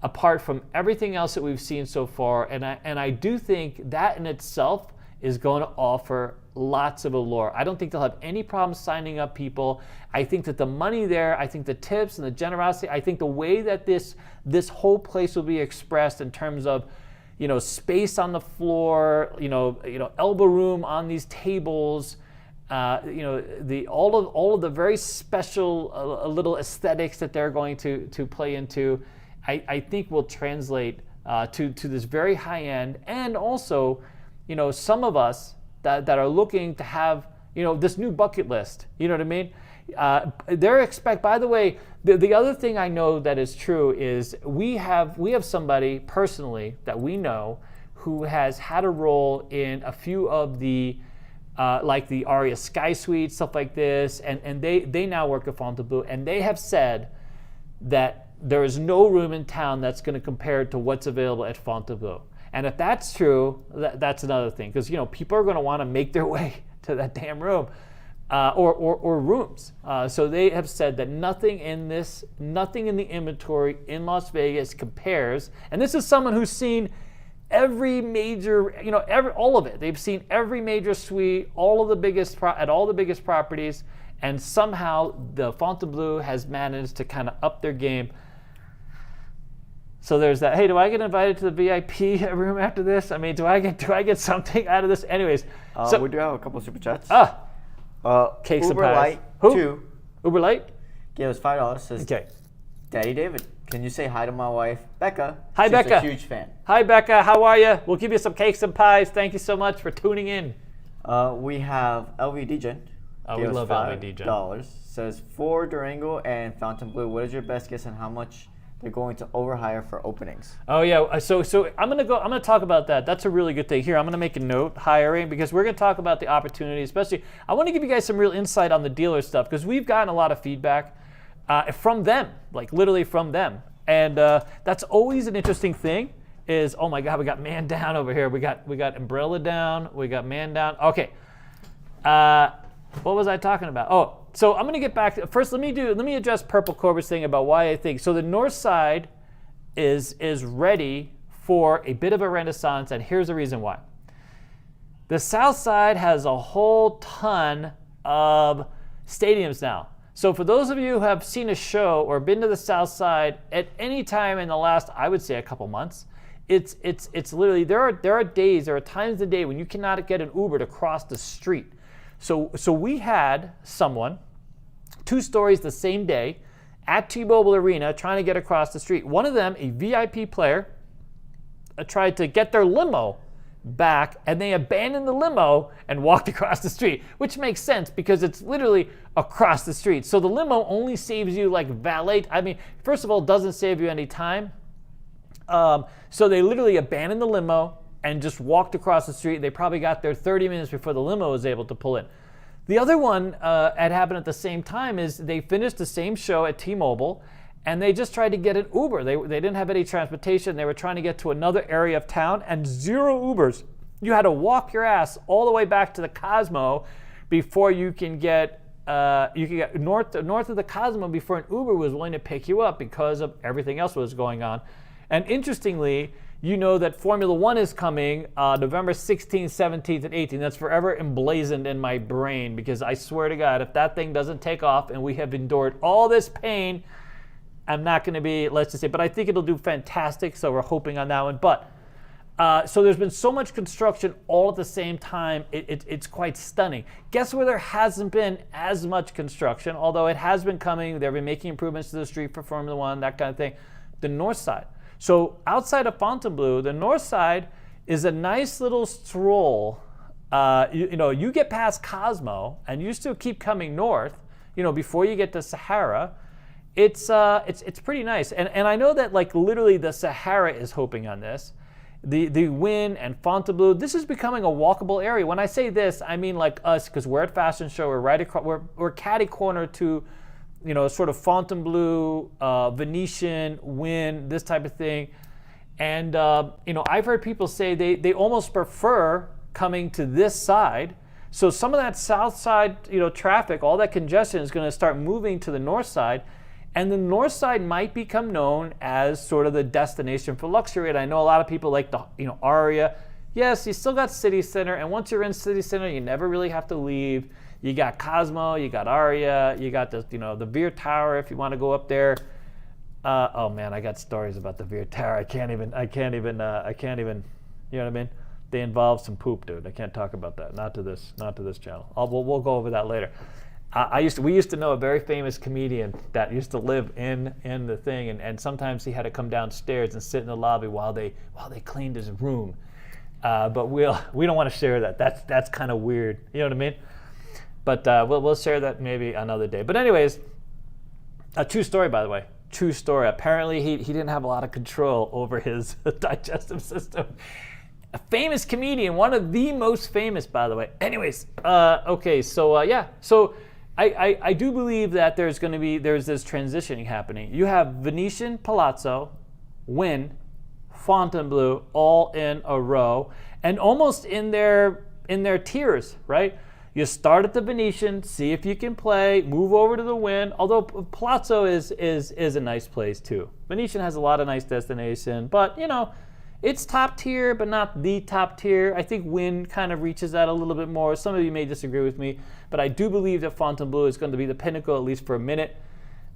Apart from everything else that we've seen so far, and I do think that in itself is going to offer lots of allure. I don't think they'll have any problem signing up people. I think that the money there, I think the tips and the generosity, I think the way that this whole place will be expressed in terms of space on the floor, elbow room on these tables, all of the very special little aesthetics that they're going to play into, I think will translate to this very high end. And also, some of us that are looking to have, this new bucket list, you know what I mean? By the way, the other thing I know that is true is we have somebody personally that we know who has had a role in a few of the like the Aria Sky Suite, stuff like this, and they now work at Fontainebleau, and they have said that there is no room in town that's going to compare to what's available at Fontainebleau. And if that's true, that's another thing, because people are going to want to make their way to that damn room, or rooms. So they have said that nothing in the inventory in Las Vegas compares. And this is someone who's seen every major, all of it. They've seen every major suite, all of the biggest at all the biggest properties, and somehow the Fontainebleau has managed to kind of up their game. So there's that. Hey, do I get invited to the VIP room after this? I mean, do I get something out of this? Anyways, we do have a couple of super chats. Cakes Uber and pies. Light Who? 2 Uber Light? gave us $5. Says, Okay. Daddy David, can you say hi to my wife, Becca? Hi, She's Becca. a huge fan. Hi, Becca. How are you? We'll give you some cakes and pies. Thank you so much for tuning in. We have LV Degen. We love LV $5. Says, for Durango and Fontainebleau, what is your best guess on how much they're going to overhire for openings? Oh yeah, so I'm gonna talk about that. That's a really good thing. Here, I'm gonna make a note, hiring, because we're gonna talk about the opportunity. Especially, I want to give you guys some real insight on the dealer stuff, because we've gotten a lot of feedback from them, like literally from them, and that's always an interesting thing. Is, oh my God, we got man down over here. We got umbrella down. We got man down. Okay. What was I talking about? Oh, so I'm gonna get back to, first. Let me address Purple Corbett's thing about why I think so. The north side is ready for a bit of a renaissance, and here's the reason why. The south side has a whole ton of stadiums now. So for those of you who have seen a show or been to the south side at any time in the last, I would say, a couple months, it's literally there are times of the day when you cannot get an Uber to cross the street. So we had someone, 2 stories the same day, at T-Mobile Arena trying to get across the street. One of them, a VIP player, tried to get their limo back, and they abandoned the limo and walked across the street, which makes sense because it's literally across the street. So the limo only saves you like valet. I mean, first of all, it doesn't save you any time. So they literally abandoned the limo and just walked across the street. They probably got there 30 minutes before the limo was able to pull in. The other one had happened at the same time is they finished the same show at T-Mobile, and they just tried to get an Uber. They didn't have any transportation. They were trying to get to another area of town, and 0 Ubers. You had to walk your ass all the way back to the Cosmo before you can get north of the Cosmo before an Uber was willing to pick you up because of everything else that was going on. And interestingly, you know that Formula One is coming November 16th, 17th, and 18th. That's forever emblazoned in my brain because I swear to God, if that thing doesn't take off and we have endured all this pain, I'm not going to be, let's just say, but I think it'll do fantastic, so we're hoping on that one. But, so there's been so much construction all at the same time, it's quite stunning. Guess where there hasn't been as much construction, although it has been coming. They've been making improvements to the street for Formula One, that kind of thing. The north side. So outside of Fontainebleau, the north side is a nice little stroll. You get past Cosmo and you still keep coming north, before you get to Sahara. It's pretty nice. And I know that like literally the Sahara is hoping on this. The Wynn and Fontainebleau, this is becoming a walkable area. When I say this, I mean like us, because we're at Fashion Show, we're right across, we're catty corner to sort of Fontainebleau, Venetian, Wynn, this type of thing. And, I've heard people say they almost prefer coming to this side. So some of that south side, traffic, all that congestion is going to start moving to the north side. And the north side might become known as sort of the destination for luxury. And I know a lot of people like the, Aria. Yes, you still got City Center. And once you're in City Center, you never really have to leave. You got Cosmo, you got Aria, you got the the Veer Tower if you want to go up there. Oh man, I got stories about the Veer Tower. I can't even. You know what I mean? They involve some poop, dude. I can't talk about that. Not to this channel. We'll go over that later. We used to know a very famous comedian that used to live in the thing, and sometimes he had to come downstairs and sit in the lobby while they cleaned his room. But we don't want to share that. That's kind of weird. You know what I mean? But we'll share that maybe another day. But anyways, a true story, by the way. True story. Apparently, he didn't have a lot of control over his digestive system. a famous comedian, one of the most famous, by the way. Anyways, okay, so yeah, so I do believe that there's this transitioning happening. You have Venetian, Palazzo, Wynn, Fontainebleau, all in a row, and almost in their tiers, right? You start at the Venetian, see if you can play, move over to the Wynn. Although Palazzo is a nice place too. Venetian has a lot of nice destination, but it's top tier, but not the top tier. I think Wynn kind of reaches that a little bit more. Some of you may disagree with me, but I do believe that Fontainebleau is going to be the pinnacle, at least for a minute.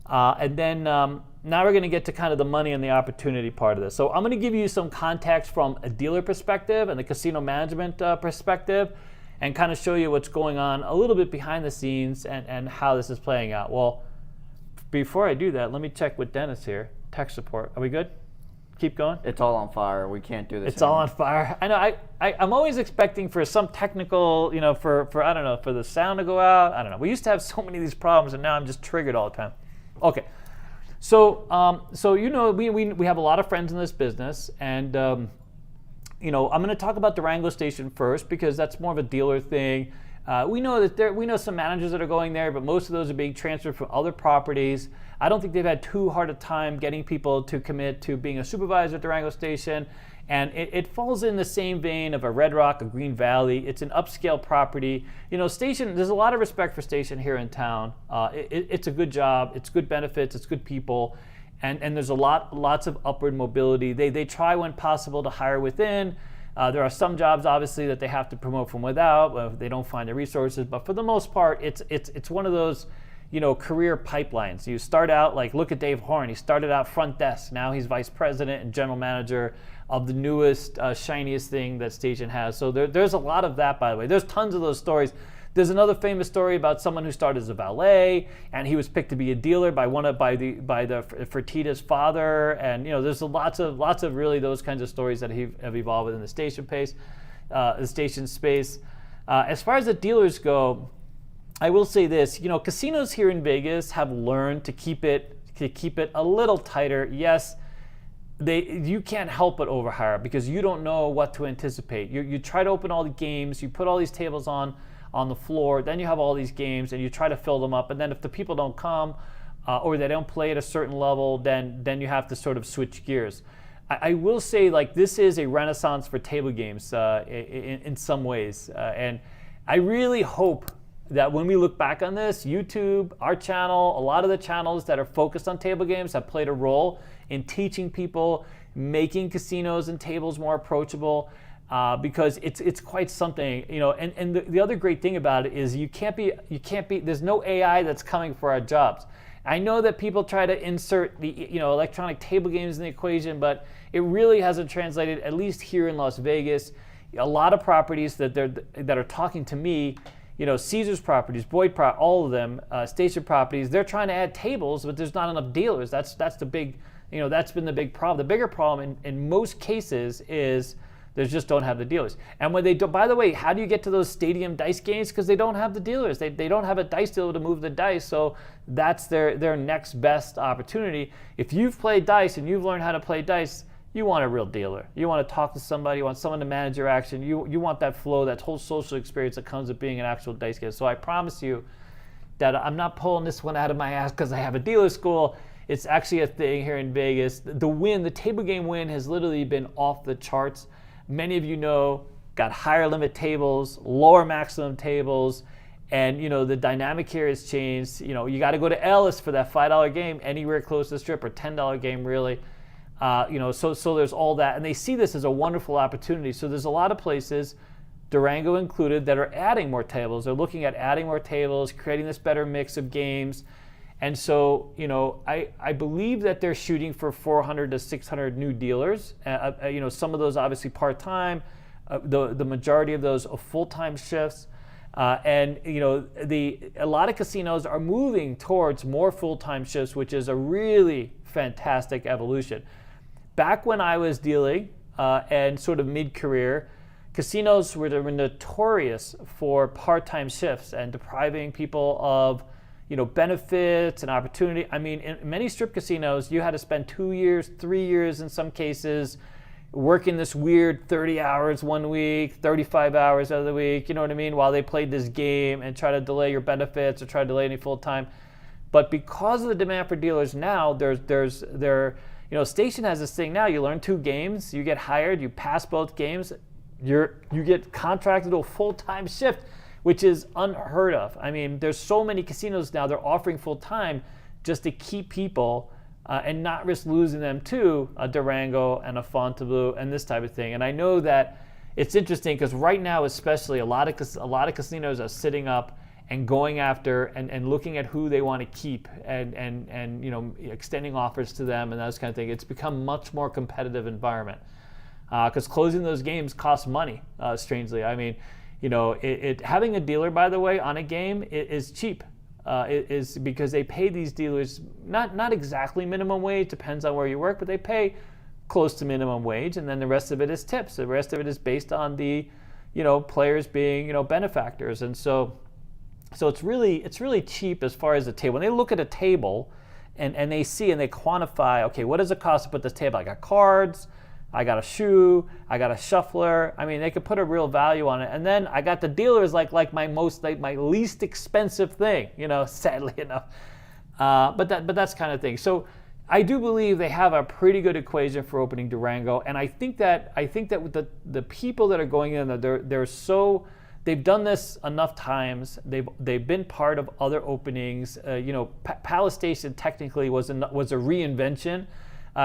And then now we're going to get to kind of the money and the opportunity part of this. So I'm going to give you some context from a dealer perspective and the casino management perspective, and kind of show you what's going on a little bit behind the scenes and how this is playing out. Well, before I do that, let me check with Dennis here. Tech support. Are we good? Keep going? It's all on fire. We can't do this It's all on fire. I know. I'm always expecting for some technical, for I don't know, for the sound to go out. I don't know. We used to have so many of these problems, and now I'm just triggered all the time. Okay. So we have a lot of friends in this business, and I'm going to talk about Durango Station first because that's more of a dealer thing. We know some managers that are going there, but most of those are being transferred from other properties. I don't think they've had too hard a time getting people to commit to being a supervisor at Durango Station, and it falls in the same vein of a Red Rock, a Green Valley. It's an upscale property. Station. There's a lot of respect for Station here in town. It's a good job. It's good benefits. It's good people. And there's lots of upward mobility. They try when possible to hire within. There are some jobs obviously that they have to promote from without. They don't find the resources, but for the most part, it's one of those career pipelines. You start out look at Dave Horn. He started out front desk. Now he's vice president and general manager of the newest, shiniest thing that Station has. So there's a lot of that, by the way. There's tons of those stories. There's another famous story about someone who started as a valet, and he was picked to be a dealer by the Fertitta's father, and there's lots of really those kinds of stories that have evolved within the station space. As far as the dealers go, I will say this: casinos here in Vegas have learned to keep it a little tighter. Yes. You can't help but overhire because you don't know what to anticipate. You try to open all the games, you put all these tables on the floor, then you have all these games and you try to fill them up, and then if the people don't come or they don't play at a certain level, then you have to sort of switch gears. I will say this is a renaissance for table games in some ways, and I really hope that when we look back on this, YouTube, our channel, a lot of the channels that are focused on table games have played a role in teaching people, making casinos and tables more approachable, because it's quite something, and the other great thing about it is you can't be, there's no AI that's coming for our jobs. I know that people try to insert the electronic table games in the equation, but it really hasn't translated, at least here in Las Vegas. A lot of properties that are talking to me, Caesars properties, Boyd all of them, Station properties, they're trying to add tables, but there's not enough dealers. That's the big, that's been the big problem. The bigger problem in most cases is they just don't have the dealers. And when they do, by the way, how do you get to those stadium dice games? Because they don't have the dealers. They don't have a dice dealer to move the dice, so that's their next best opportunity. If you've played dice and you've learned how to play dice, you want a real dealer. You want to talk to somebody. You want someone to manage your action. You want that flow, that whole social experience that comes with being an actual dice game. So I promise you that I'm not pulling this one out of my ass because I have a dealer school. It's actually a thing here in Vegas. The table game win has literally been off the charts. Many of you know, got higher limit tables, lower maximum tables, and the dynamic here has changed. You got to go to Ellis for that $5 game anywhere close to the strip, or $10 game really. So there's all that, and they see this as a wonderful opportunity. So there's a lot of places, Durango included, that are adding more tables. They're looking at adding more tables, creating this better mix of games. And so, I believe that they're shooting for 400 to 600 new dealers. Some of those obviously part-time, the majority of those are full-time shifts. And a lot of casinos are moving towards more full-time shifts, which is a really fantastic evolution. Back when I was dealing and sort of mid-career, casinos were notorious for part-time shifts and depriving people of benefits and opportunity. I mean, in many strip casinos, you had to spend 2 years, 3 years in some cases, working this weird 30 hours one week, 35 hours other week, you know what I mean, while they played this game and try to delay your benefits or try to delay any full time. But because of the demand for dealers now, Station has this thing now. You learn 2 games, you get hired, you pass both games, you get contracted to a full-time shift, which is unheard of. I mean, there's so many casinos now, they're offering full-time just to keep people and not risk losing them to a Durango and a Fontainebleau and this type of thing. And I know that it's interesting because right now, especially, a lot of casinos are sitting up and going after and looking at who they want to keep and extending offers to them and those kind of things. It's become much more competitive environment because closing those games costs money. Strangely, I mean, having a dealer, by the way, on a game is cheap. It is because they pay these dealers not exactly minimum wage, depends on where you work, but they pay close to minimum wage, and then the rest of it is tips. The rest of it is based on the players being benefactors, and so it's really cheap as far as the table. When they look at a table and they see and they quantify, okay, what does it cost to put this table? I got cards, I got a shoe, I got a shuffler. I mean, they could put a real value on it. And then I got the dealers like my least expensive thing, sadly enough. But that's kind of thing. So I do believe they have a pretty good equation for opening Durango. And I think that with the people that are going in, they've done this enough times. They've been part of other openings. Palace Station technically was a reinvention.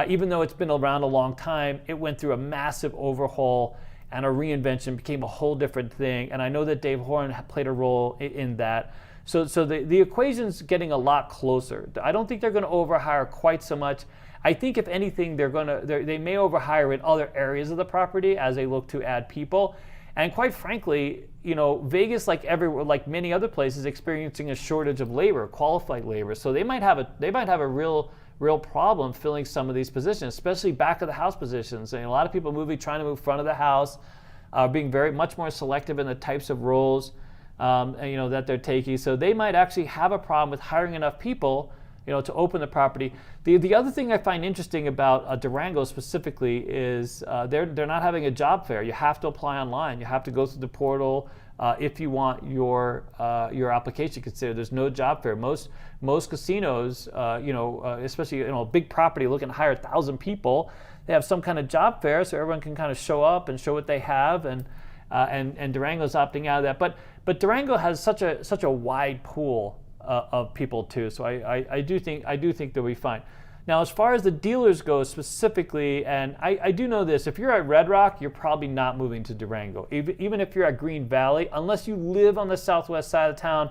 Even though it's been around a long time, it went through a massive overhaul and a reinvention, became a whole different thing. And I know that Dave Horan played a role in that. So the equation's getting a lot closer. I don't think they're going to overhire quite so much. I think if anything, they may overhire in other areas of the property as they look to add people. And quite frankly, Vegas, like many other places, experiencing a shortage of labor, qualified labor. So they might have a real problem filling some of these positions, especially back of the house positions. And a lot of people trying to move front of the house, being very much more selective in the types of roles that they're taking. So they might actually have a problem with hiring enough people to open the property. The other thing I find interesting about Durango specifically is they're not having a job fair. You have to apply online. You have to go through the portal if you want your application considered. There's no job fair. Most casinos, especially a big property looking to hire 1,000 people, they have some kind of job fair so everyone can kind of show up and show what they have. And Durango's opting out of that. But Durango has such a wide pool of people too. So I do think they'll be fine. Now, as far as the dealers go specifically, and I do know this, if you're at Red Rock, you're probably not moving to Durango. Even if you're at Green Valley, unless you live on the southwest side of town,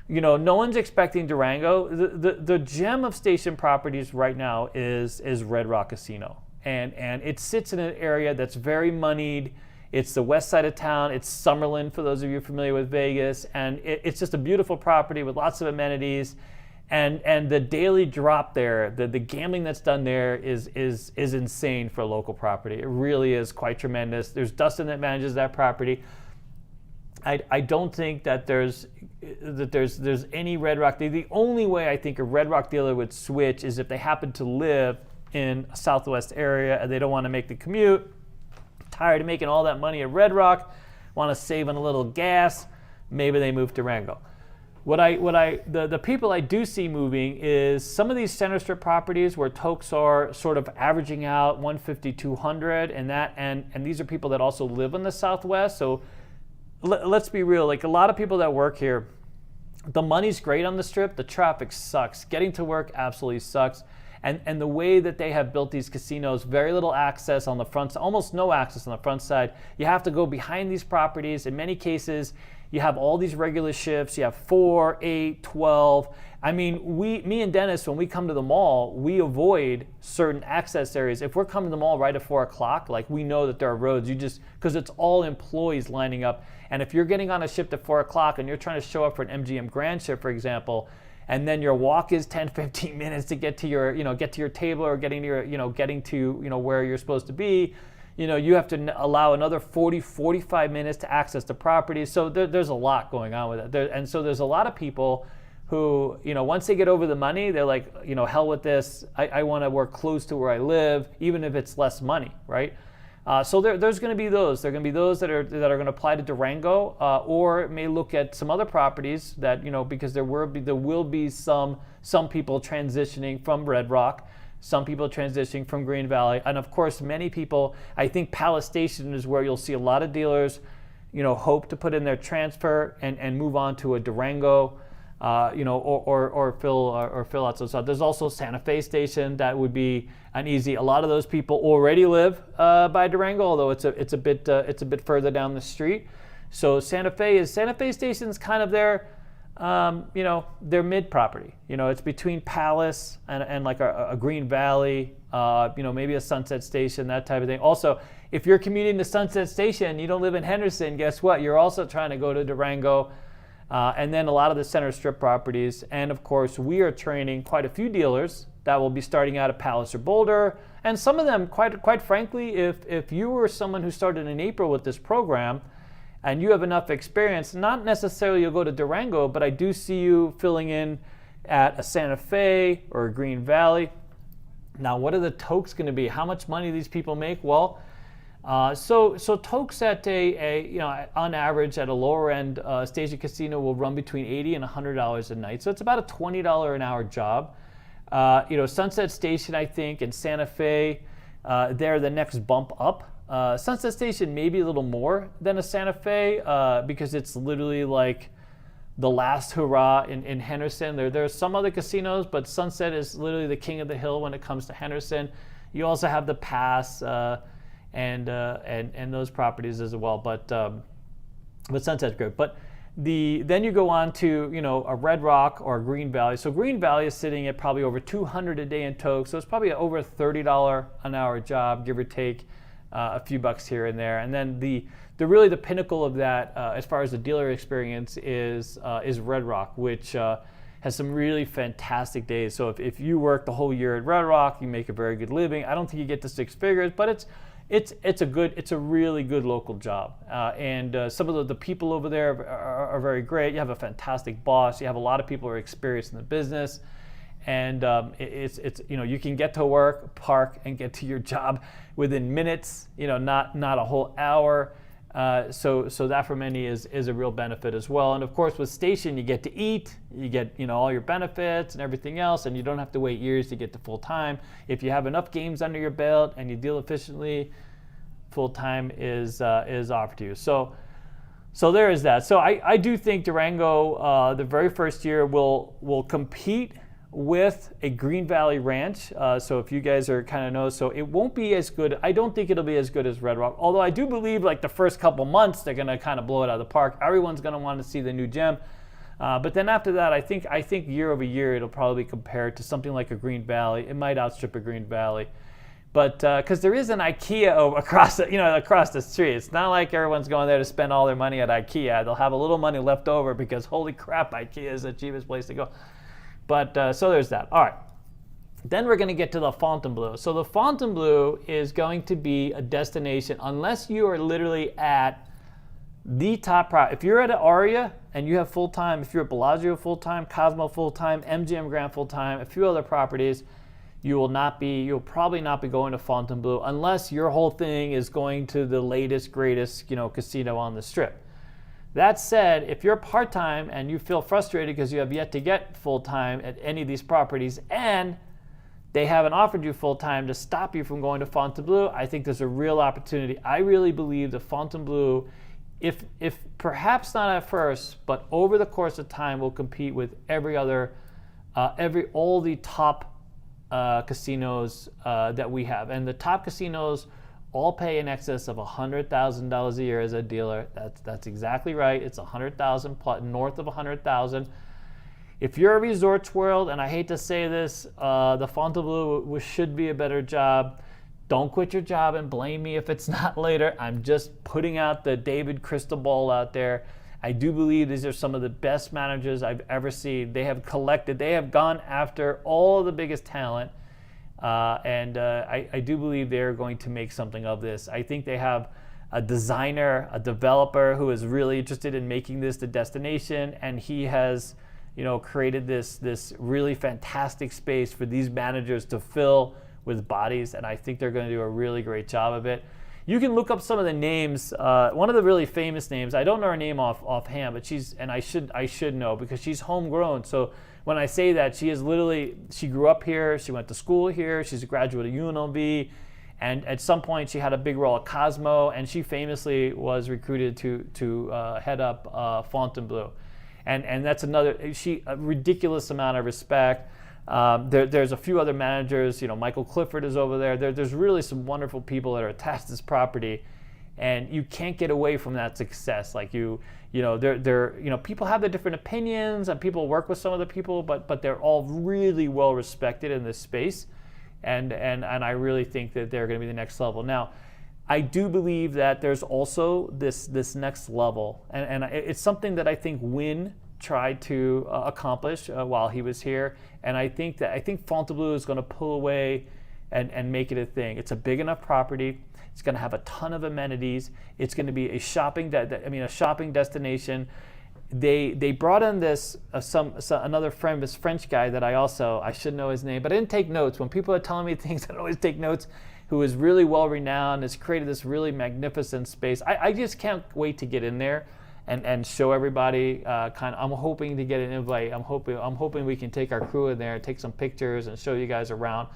no one's expecting Durango. The gem of Station properties right now is Red Rock Casino. And it sits in an area that's very moneyed. It's the west side of town. It's Summerlin, for those of you familiar with Vegas. And it's just a beautiful property with lots of amenities. And the daily drop there, the gambling that's done there is insane for a local property. It really is quite tremendous. There's Dustin that manages that property. I don't think that there's any Red Rock. The only way I think a Red Rock dealer would switch is if they happen to live in a southwest area and they don't want to make the commute, tired of making all that money at Red Rock, want to save on a little gas, maybe they move to Durango. The people I do see moving is some of these center strip properties where tokes are sort of averaging out 150, 200, and these are people that also live in the Southwest. So let's be real, like a lot of people that work here, the money's great on the strip, the traffic sucks. Getting to work absolutely sucks. And the way that they have built these casinos, very little access on the front, almost no access on the front side. You have to go behind these properties. In many cases, you have all these regular shifts. You have 4, 8, 12. I mean, me and Dennis, when we come to the mall, we avoid certain access areas. If we're coming to the mall right at 4 o'clock, like we know that there are roads, because it's all employees lining up. And if you're getting on a shift at 4 o'clock and you're trying to show up for an MGM Grand shift, for example, and then your walk is 10, 15 minutes to get to your table or getting to where you're supposed to be, you have to allow another 40, 45 minutes to access the property. So there's a lot going on with it. And so there's a lot of people who, once they get over the money, they're like, hell with this. I want to work close to where I live, even if it's less money, right? So there's going to be those. There are going to be those that are going to apply to Durango, or may look at some other properties that, because there will be some people transitioning from Red Rock, some people transitioning from Green Valley, and of course many people. I think Palace Station is where you'll see a lot of dealers, hope to put in their transfer and move on to a Durango. Or fill out some stuff. There's also Santa Fe Station that would be an easy. A lot of those people already live by Durango, although it's a bit further down the street. So Santa Fe Station's kind of their mid property. It's between Palace and like a Green Valley, maybe a Sunset Station, that type of thing. Also, if you're commuting to Sunset Station and you don't live in Henderson, guess what? You're also trying to go to Durango. And then a lot of the center strip properties. And of course, we are training quite a few dealers that will be starting out at Palace or Boulder. And some of them, quite frankly, if you were someone who started in April with this program and you have enough experience, not necessarily you'll go to Durango, but I do see you filling in at a Santa Fe or a Green Valley. Now, what are the tokes going to be? How much money these people make? Well, so tokes at on average at a lower end station casino will run between $80 and $100 a night. So it's about a $20 an hour job. Sunset Station, I think, and Santa Fe, they're the next bump up. Sunset Station maybe a little more than a Santa Fe because it's literally like the last hurrah in Henderson. There are some other casinos, but Sunset is literally the king of the hill when it comes to Henderson. You also have the Pass. And those properties as well, but Sunset's good. But then you go on to a Red Rock or a Green Valley. So Green Valley is sitting at probably over $200 a day in tokes, so it's probably over a $30 an hour job, give or take a few bucks here and there. And then the pinnacle of that, as far as the dealer experience, is Red Rock, which has some really fantastic days. So if you work the whole year at Red Rock, you make a very good living. I don't think you get to six figures, but it's a really good local job, and some of the people over there are very great. You have a fantastic boss. You have a lot of people who are experienced in the business, and you can get to work, park, and get to your job within minutes. Not a whole hour. So that for many is a real benefit as well. And of course, with Station, you get to eat, you get all your benefits and everything else, and you don't have to wait years to get to full time. If you have enough games under your belt and you deal efficiently, full time is offered to you. So there is that. So I do think Durango, the very first year, will compete with a Green Valley ranch. So if you guys are kind of know, so it won't be as good. I don't think it'll be as good as Red Rock. Although I do believe like the first couple months they're going to kind of blow it out of the park. Everyone's going to want to see the new gem. But then after that, I think year over year it'll probably compare to something like a Green Valley. It might outstrip a Green Valley. But because there is an IKEA across the street. It's not like everyone's going there to spend all their money at IKEA. They'll have a little money left over because holy crap, IKEA is the cheapest place to go. But so there's that. All right. Then we're going to get to the Fontainebleau. So the Fontainebleau is going to be a destination unless you are literally at the top. If you're at an Aria and you have full time, if you're at Bellagio full time, Cosmo full time, MGM Grand full time, a few other properties, you'll probably not be going to Fontainebleau unless your whole thing is going to the latest, greatest, casino on the Strip. That said, if you're part-time and you feel frustrated because you have yet to get full-time at any of these properties and they haven't offered you full-time to stop you from going to Fontainebleau, I think there's a real opportunity. I really believe that Fontainebleau, if perhaps not at first, but over the course of time, will compete with all the top casinos that we have. And the top casinos all pay in excess of $100,000 a year as a dealer. That's exactly right. It's $100,000 north of $100,000. If you're a Resorts World, and I hate to say this, the Fontainebleau should be a better job. Don't quit your job and blame me if it's not later. I'm just putting out the David crystal ball out there. I do believe these are some of the best managers I've ever seen. They have gone after all of the biggest talent. And I do believe they're going to make something of this. I think they have a designer, a developer who is really interested in making this the destination, and he has created this really fantastic space for these managers to fill with bodies, and I think they're going to do a really great job of it. You can look up some of the names. One of the really famous names, I don't know her name offhand, but I should know because she's homegrown. So when I say that, she grew up here, she went to school here, she's a graduate of UNLV, and at some point she had a big role at Cosmo, and she famously was recruited to head up Fontainebleau. And that's a ridiculous amount of respect. There's a few other managers, Michael Clifford is over there. There's really some wonderful people that are attached to this property, and you can't get away from that success. Like people have their different opinions, and people work with some of the people, but they're all really well respected in this space, and I really think that they're going to be the next level. Now, I do believe that there's also this next level, and it's something that I think Wynn tried to accomplish while he was here, and I think Fontainebleau is going to pull away and make it a thing. It's a big enough property. It's going to have a ton of amenities. It's going to be a shopping destination. They brought in another French guy that I should know his name, but I didn't take notes. When people are telling me things, I don't always take notes. Who is really well renowned, has created this really magnificent space. I just can't wait to get in there and show everybody. I'm hoping to get an invite. I'm hoping we can take our crew in there, take some pictures, and show you guys around.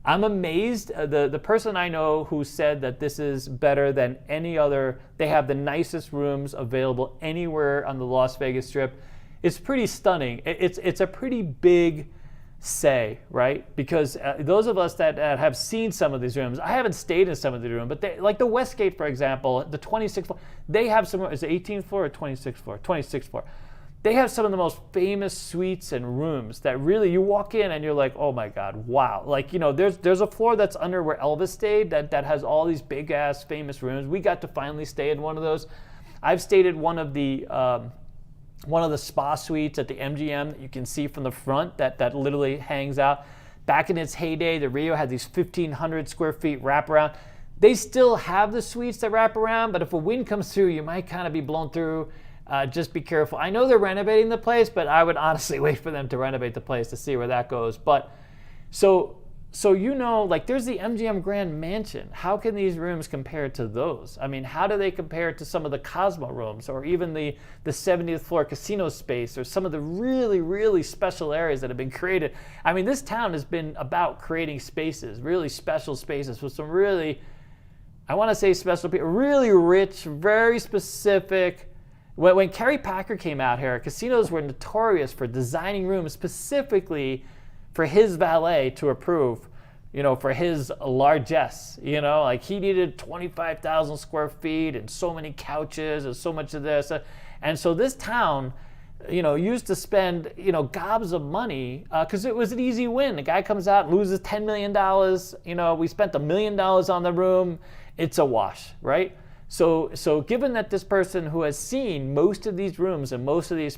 I'm amazed. The person I know who said that this is better than any other. They have the nicest rooms available anywhere on the Las Vegas Strip. It's pretty stunning. It's a pretty big say, right? Because those of us that have seen some of these rooms, I haven't stayed in some of the rooms, but like the Westgate, for example, the 26th floor, they have some, is it 18th floor or 26th floor? 26th floor. They have some of the most famous suites and rooms that really, you walk in and you're like, oh my God, wow. Like, there's a floor that's under where Elvis stayed that has all these big ass famous rooms. We got to finally stay in one of those. I've stayed at one of the spa suites at the MGM that you can see from the front that literally hangs out. Back in its heyday, the Rio had these 1,500 square feet wraparound. They still have the suites that wrap around, but if a wind comes through, you might kind of be blown through. Just be careful. I know they're renovating the place, but I would honestly wait for them to renovate the place to see where that goes. But so like there's the MGM Grand Mansion. How can these rooms compare to those? I mean, how do they compare to some of the Cosmo rooms or even the 70th floor casino space or some of the really, really special areas that have been created? I mean, this town has been about creating spaces, really special spaces with some really, I want to say special people, really rich, very specific. When Kerry Packer came out here, casinos were notorious for designing rooms specifically for his valet to approve, for his largesse, like he needed 25,000 square feet and so many couches and so much of this. And so this town, used to spend, gobs of money because it was an easy win. The guy comes out and loses $10 million. We spent $1 million on the room. It's a wash, right? So given that this person who has seen most of these rooms and most of these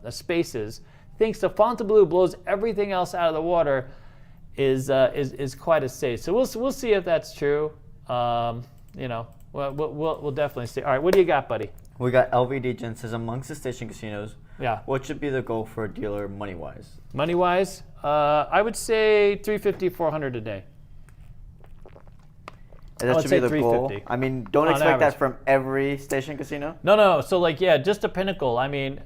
spaces thinks the Fontainebleau blows everything else out of the water is quite a say. So we'll see if that's true. We'll definitely see. All right, what do you got, buddy? We got LVD Gen says amongst the station casinos. Yeah. What should be the goal for a dealer money wise? Money wise, I would say $350, $400 a day. And that should be the goal. I mean, don't expect that from every station casino. No. So just a Pinnacle. I mean,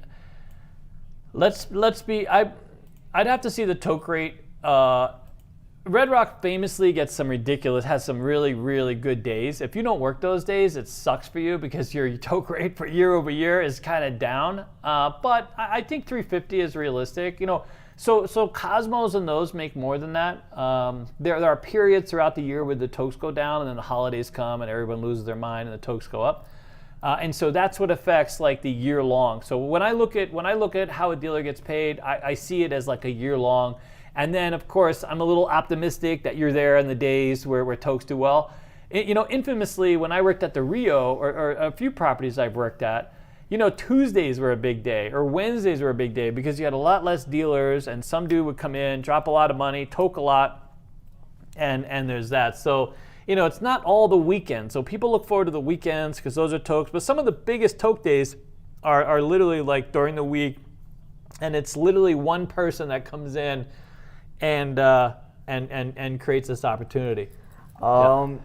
let's be. I'd have to see the toke rate. Red Rock famously has some really, really good days. If you don't work those days, it sucks for you because your toke rate for year over year is kind of down. But I think 350 is realistic. So Cosmos and those make more than that. There are periods throughout the year where the tokes go down, and then the holidays come, and everyone loses their mind, and the tokes go up. And so that's what affects like the year long. So when I look at how a dealer gets paid, I see it as like a year long. And then of course I'm a little optimistic that you're there in the days where tokes do well. Infamously, when I worked at the Rio or a few properties I've worked at, Tuesdays were a big day or Wednesdays were a big day because you had a lot less dealers and some dude would come in, drop a lot of money, toke a lot, and there's that. So, it's not all the weekends. So people look forward to the weekends because those are tokes, but some of the biggest toke days are literally like during the week and it's literally one person that comes in and creates this opportunity. LV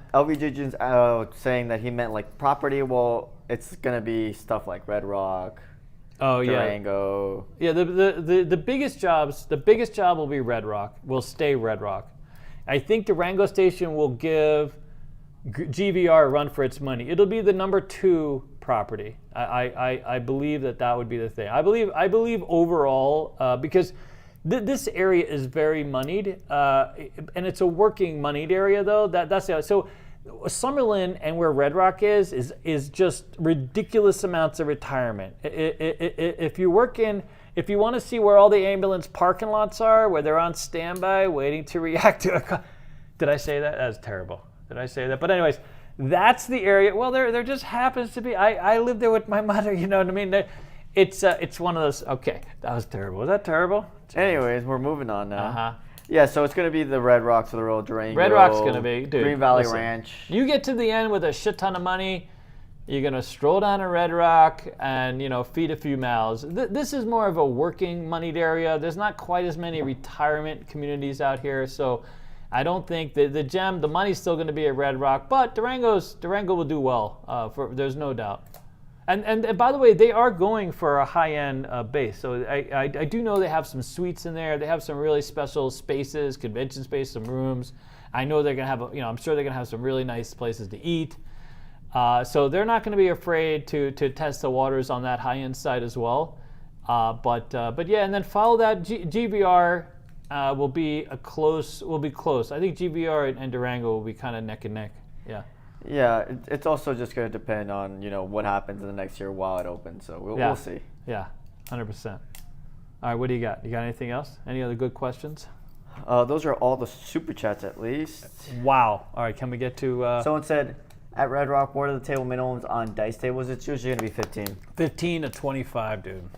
saying that he meant like property. Well, it's gonna be stuff like Red Rock. Durango. Yeah, the biggest job will be Red Rock. Will stay Red Rock. I think Durango Station will give GVR a run for its money. It'll be the number 2 property. I believe that would be the thing. I believe overall because this area is very moneyed, and it's a working moneyed area though. That's the so. Summerlin and where Red Rock is just ridiculous amounts of retirement. If you want to see where all the ambulance parking lots are, where they're on standby waiting to react to a did I say that? That's terrible. Did I say that? But anyways, that's the area. Well, there just happens to be. I lived there with my mother. You know what I mean? It's one of those. Okay, that was terrible. Was that terrible? Anyways, we're moving on now. Yeah, so it's going to be the Red Rocks of the Royal Durango. Red Rock's going to be, dude. Green Valley Ranch. You get to the end with a shit ton of money, you're going to stroll down to Red Rock and, feed a few mouths. This is more of a working moneyed area. There's not quite as many retirement communities out here, so I don't think the money's still going to be at Red Rock, but Durango will do well. There's no doubt. And by the way, they are going for a high-end base. So I do know they have some suites in there. They have some really special spaces, convention space, some rooms. I know they're going to have, I'm sure they're going to have some really nice places to eat. So they're not going to be afraid to test the waters on that high-end side as well. But yeah, and then follow that. GVR will be close. I think GVR and Durango will be kind of neck and neck. Yeah. Yeah, it's also just going to depend on, what happens in the next year while it opens. So we'll see. Yeah, 100%. All right, what do you got? You got anything else? Any other good questions? Those are all the super chats at least. Wow. All right, can we get to... Someone said, at Red Rock, what are the table minimums on dice tables? It's usually going to be 15. 15 to 25, dude.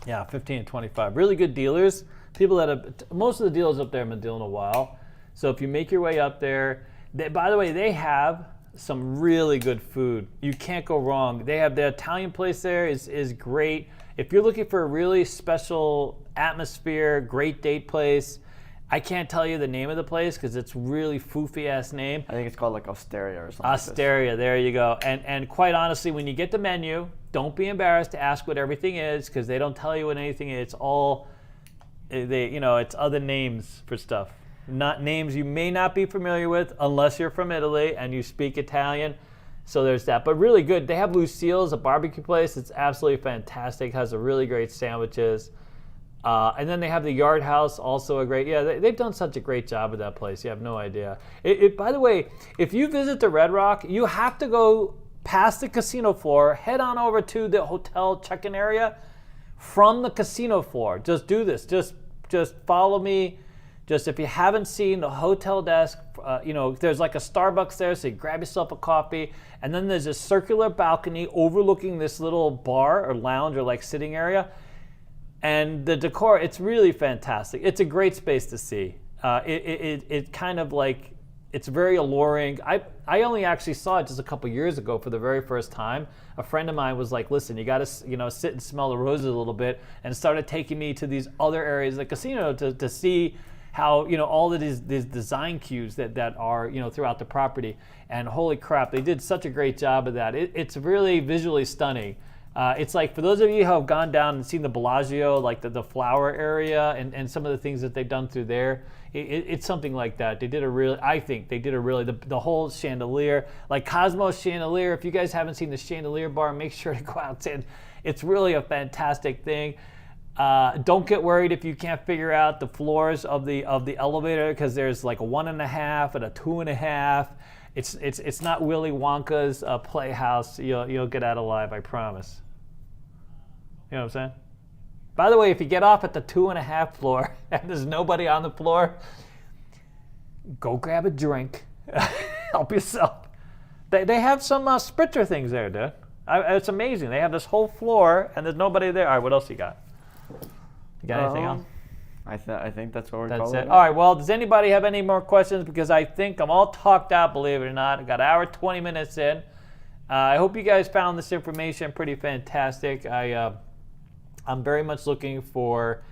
Yeah, 15 to 25. Really good dealers. People that have... Most of the dealers up there have been dealing a while. So if you make your way up there... by the way, they have... some really good food. You can't go wrong. They have the Italian place there is great. If you're looking for a really special atmosphere, great date place, I can't tell you the name of the place because it's really foofy ass name. I think it's called like Osteria or something. Osteria, there you go. And quite honestly, when you get the menu, don't be embarrassed to ask what everything is because they don't tell you what anything is. It's all it's other names for stuff. Not names you may not be familiar with unless you're from Italy and you speak Italian. So there's that. But really good. They have Lucille's, a barbecue place. It's absolutely fantastic. Has a really great sandwiches. And then they have the Yard House, also a great. Yeah, they've done such a great job with that place. You have no idea. By the way, if you visit the Red Rock, you have to go past the casino floor, head on over to the hotel check-in area from the casino floor. Just do this. Just follow me. Just if you haven't seen the hotel desk, there's like a Starbucks there, so you grab yourself a coffee, and then there's a circular balcony overlooking this little bar or lounge or like sitting area. And the decor, it's really fantastic. It's a great space to see. It kind of like, it's very alluring. I only actually saw it just a couple years ago for the very first time. A friend of mine was like, listen, you got to sit and smell the roses a little bit, and started taking me to these other areas of the casino to see how all of these design cues that are throughout the property. And holy crap, they did such a great job of that. It's really visually stunning. It's like, for those of you who have gone down and seen the Bellagio, like the flower area and some of the things that they've done through there, it's something like that. I think they did a really, the whole chandelier, like Cosmo's chandelier. If you guys haven't seen the chandelier bar, make sure to go out and it's really a fantastic thing. Don't get worried if you can't figure out the floors of the elevator, because there's like a 1.5 and a 2.5. It's not Willy Wonka's playhouse. You'll get out alive, I promise. You know what I'm saying? By the way, if you get off at the 2.5 floor and there's nobody on the floor, go grab a drink. Help yourself. They have some spritzer things there, dude. It's amazing. They have this whole floor and there's nobody there. All right, what else you got? You got anything else? I think that's what we're That's calling it. All right, well, does anybody have any more questions? Because I think I'm all talked out, believe it or not. I got an hour, 20 minutes in. I hope you guys found this information pretty fantastic. I'm very much looking for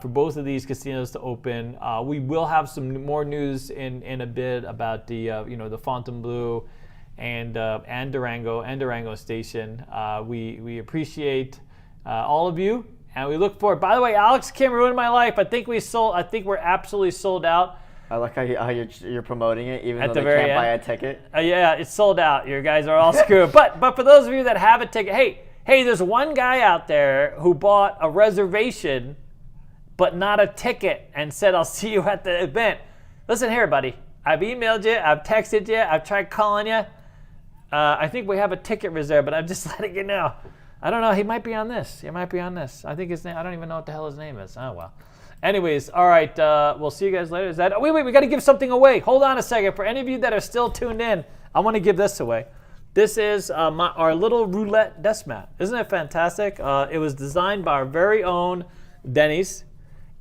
both of these casinos to open. We will have some more news in a bit about the the Fontainebleau and Durango Station. We appreciate all of you, and we look forward. By the way, Alex Kim ruined my life. I think we're absolutely sold out. I like how you're promoting it, even though they can't buy a ticket. Yeah, it's sold out. You guys are all screwed. But for those of you that have a ticket, hey, there's one guy out there who bought a reservation, but not a ticket, and said, "I'll see you at the event." Listen here, buddy. I've emailed you. I've texted you. I've tried calling you. I think we have a ticket reserved, but I'm just letting you know. I don't know. He might be on this. I think his name. I don't even know what the hell his name is. Oh well. Anyways, all right. We'll see you guys later. Is that? Oh, wait. We got to give something away. Hold on a second. For any of you that are still tuned in, I want to give this away. This is our little roulette desk mat. Isn't it fantastic? It was designed by our very own Denny's,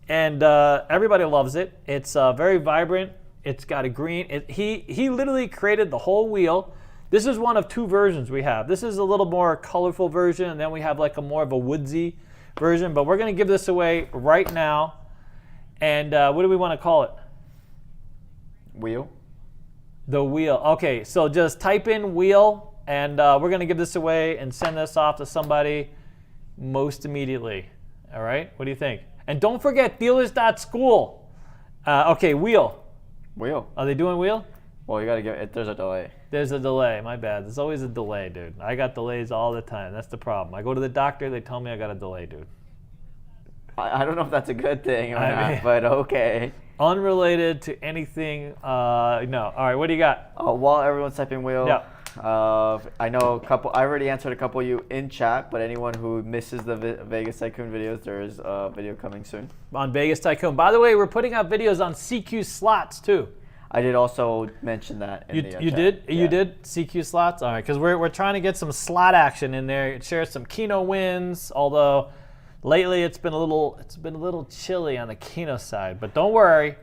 and everybody loves it. It's very vibrant. It's got a green. He literally created the whole wheel. This is one of two versions we have. This is a little more colorful version, and then we have like a more of a woodsy version. But we're going to give this away right now. And what do we want to call it? Wheel. The wheel. Okay, so just type in wheel, and we're going to give this away and send this off to somebody most immediately. All right? What do you think? And don't forget dealers.school. Okay, wheel. Wheel. Are they doing wheel? Well, you got to give it. There's a delay. There's a delay. My bad. There's always a delay, dude. I got delays all the time. That's the problem. I go to the doctor, they tell me I got a delay, dude. I don't know if that's a good thing or not, but okay. Unrelated to anything. No. All right, what do you got? While everyone's typing wheel, yeah. I know a couple. I already answered a couple of you in chat, but anyone who misses the Vegas Tycoon videos, there is a video coming soon. On Vegas Tycoon. By the way, we're putting out videos on CQ slots too. I did also mention that in the you chat. did? Yeah. You did? CQ slots? All right, because we're trying to get some slot action in there, share some Keno wins, although lately it's been a little chilly on the Keno side. But don't worry,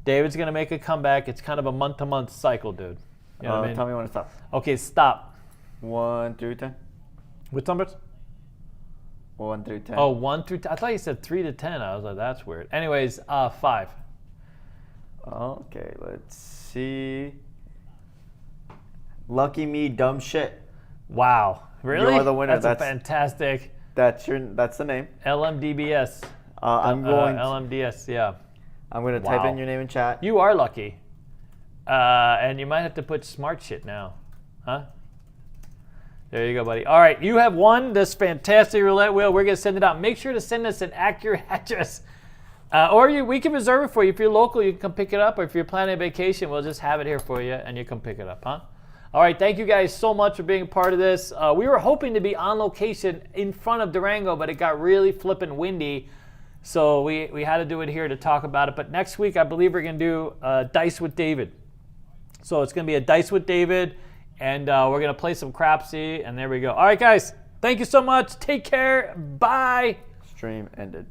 David's going to make a comeback. It's kind of a month-to-month cycle, dude. You know what I mean? Tell me when to stop. Okay, stop. 1 through 10. Which numbers? 1 through 10. Oh, 1 through 10. I thought you said 3 to 10. I was like, that's weird. Anyways, 5. Okay, let's see. Lucky me, dumb shit. Wow, really? You're the winner. That's fantastic. That's the name. LMDBS. I'm going. LMDS. Yeah. I'm going to type in your name in chat. You are lucky. And you might have to put smart shit now, huh? There you go, buddy. All right, you have won this fantastic roulette wheel. We're gonna send it out. Make sure to send us an accurate address. We can reserve it for you. If you're local, you can come pick it up. Or if you're planning a vacation, we'll just have it here for you, and you can pick it up, huh? All right, thank you guys so much for being a part of this. We were hoping to be on location in front of Durango, but it got really flippin' windy. So we had to do it here to talk about it. But next week, I believe we're going to do Dice with David. So it's going to be a Dice with David, and we're going to play some Crapsy, and there we go. All right, guys, thank you so much. Take care. Bye. Stream ended.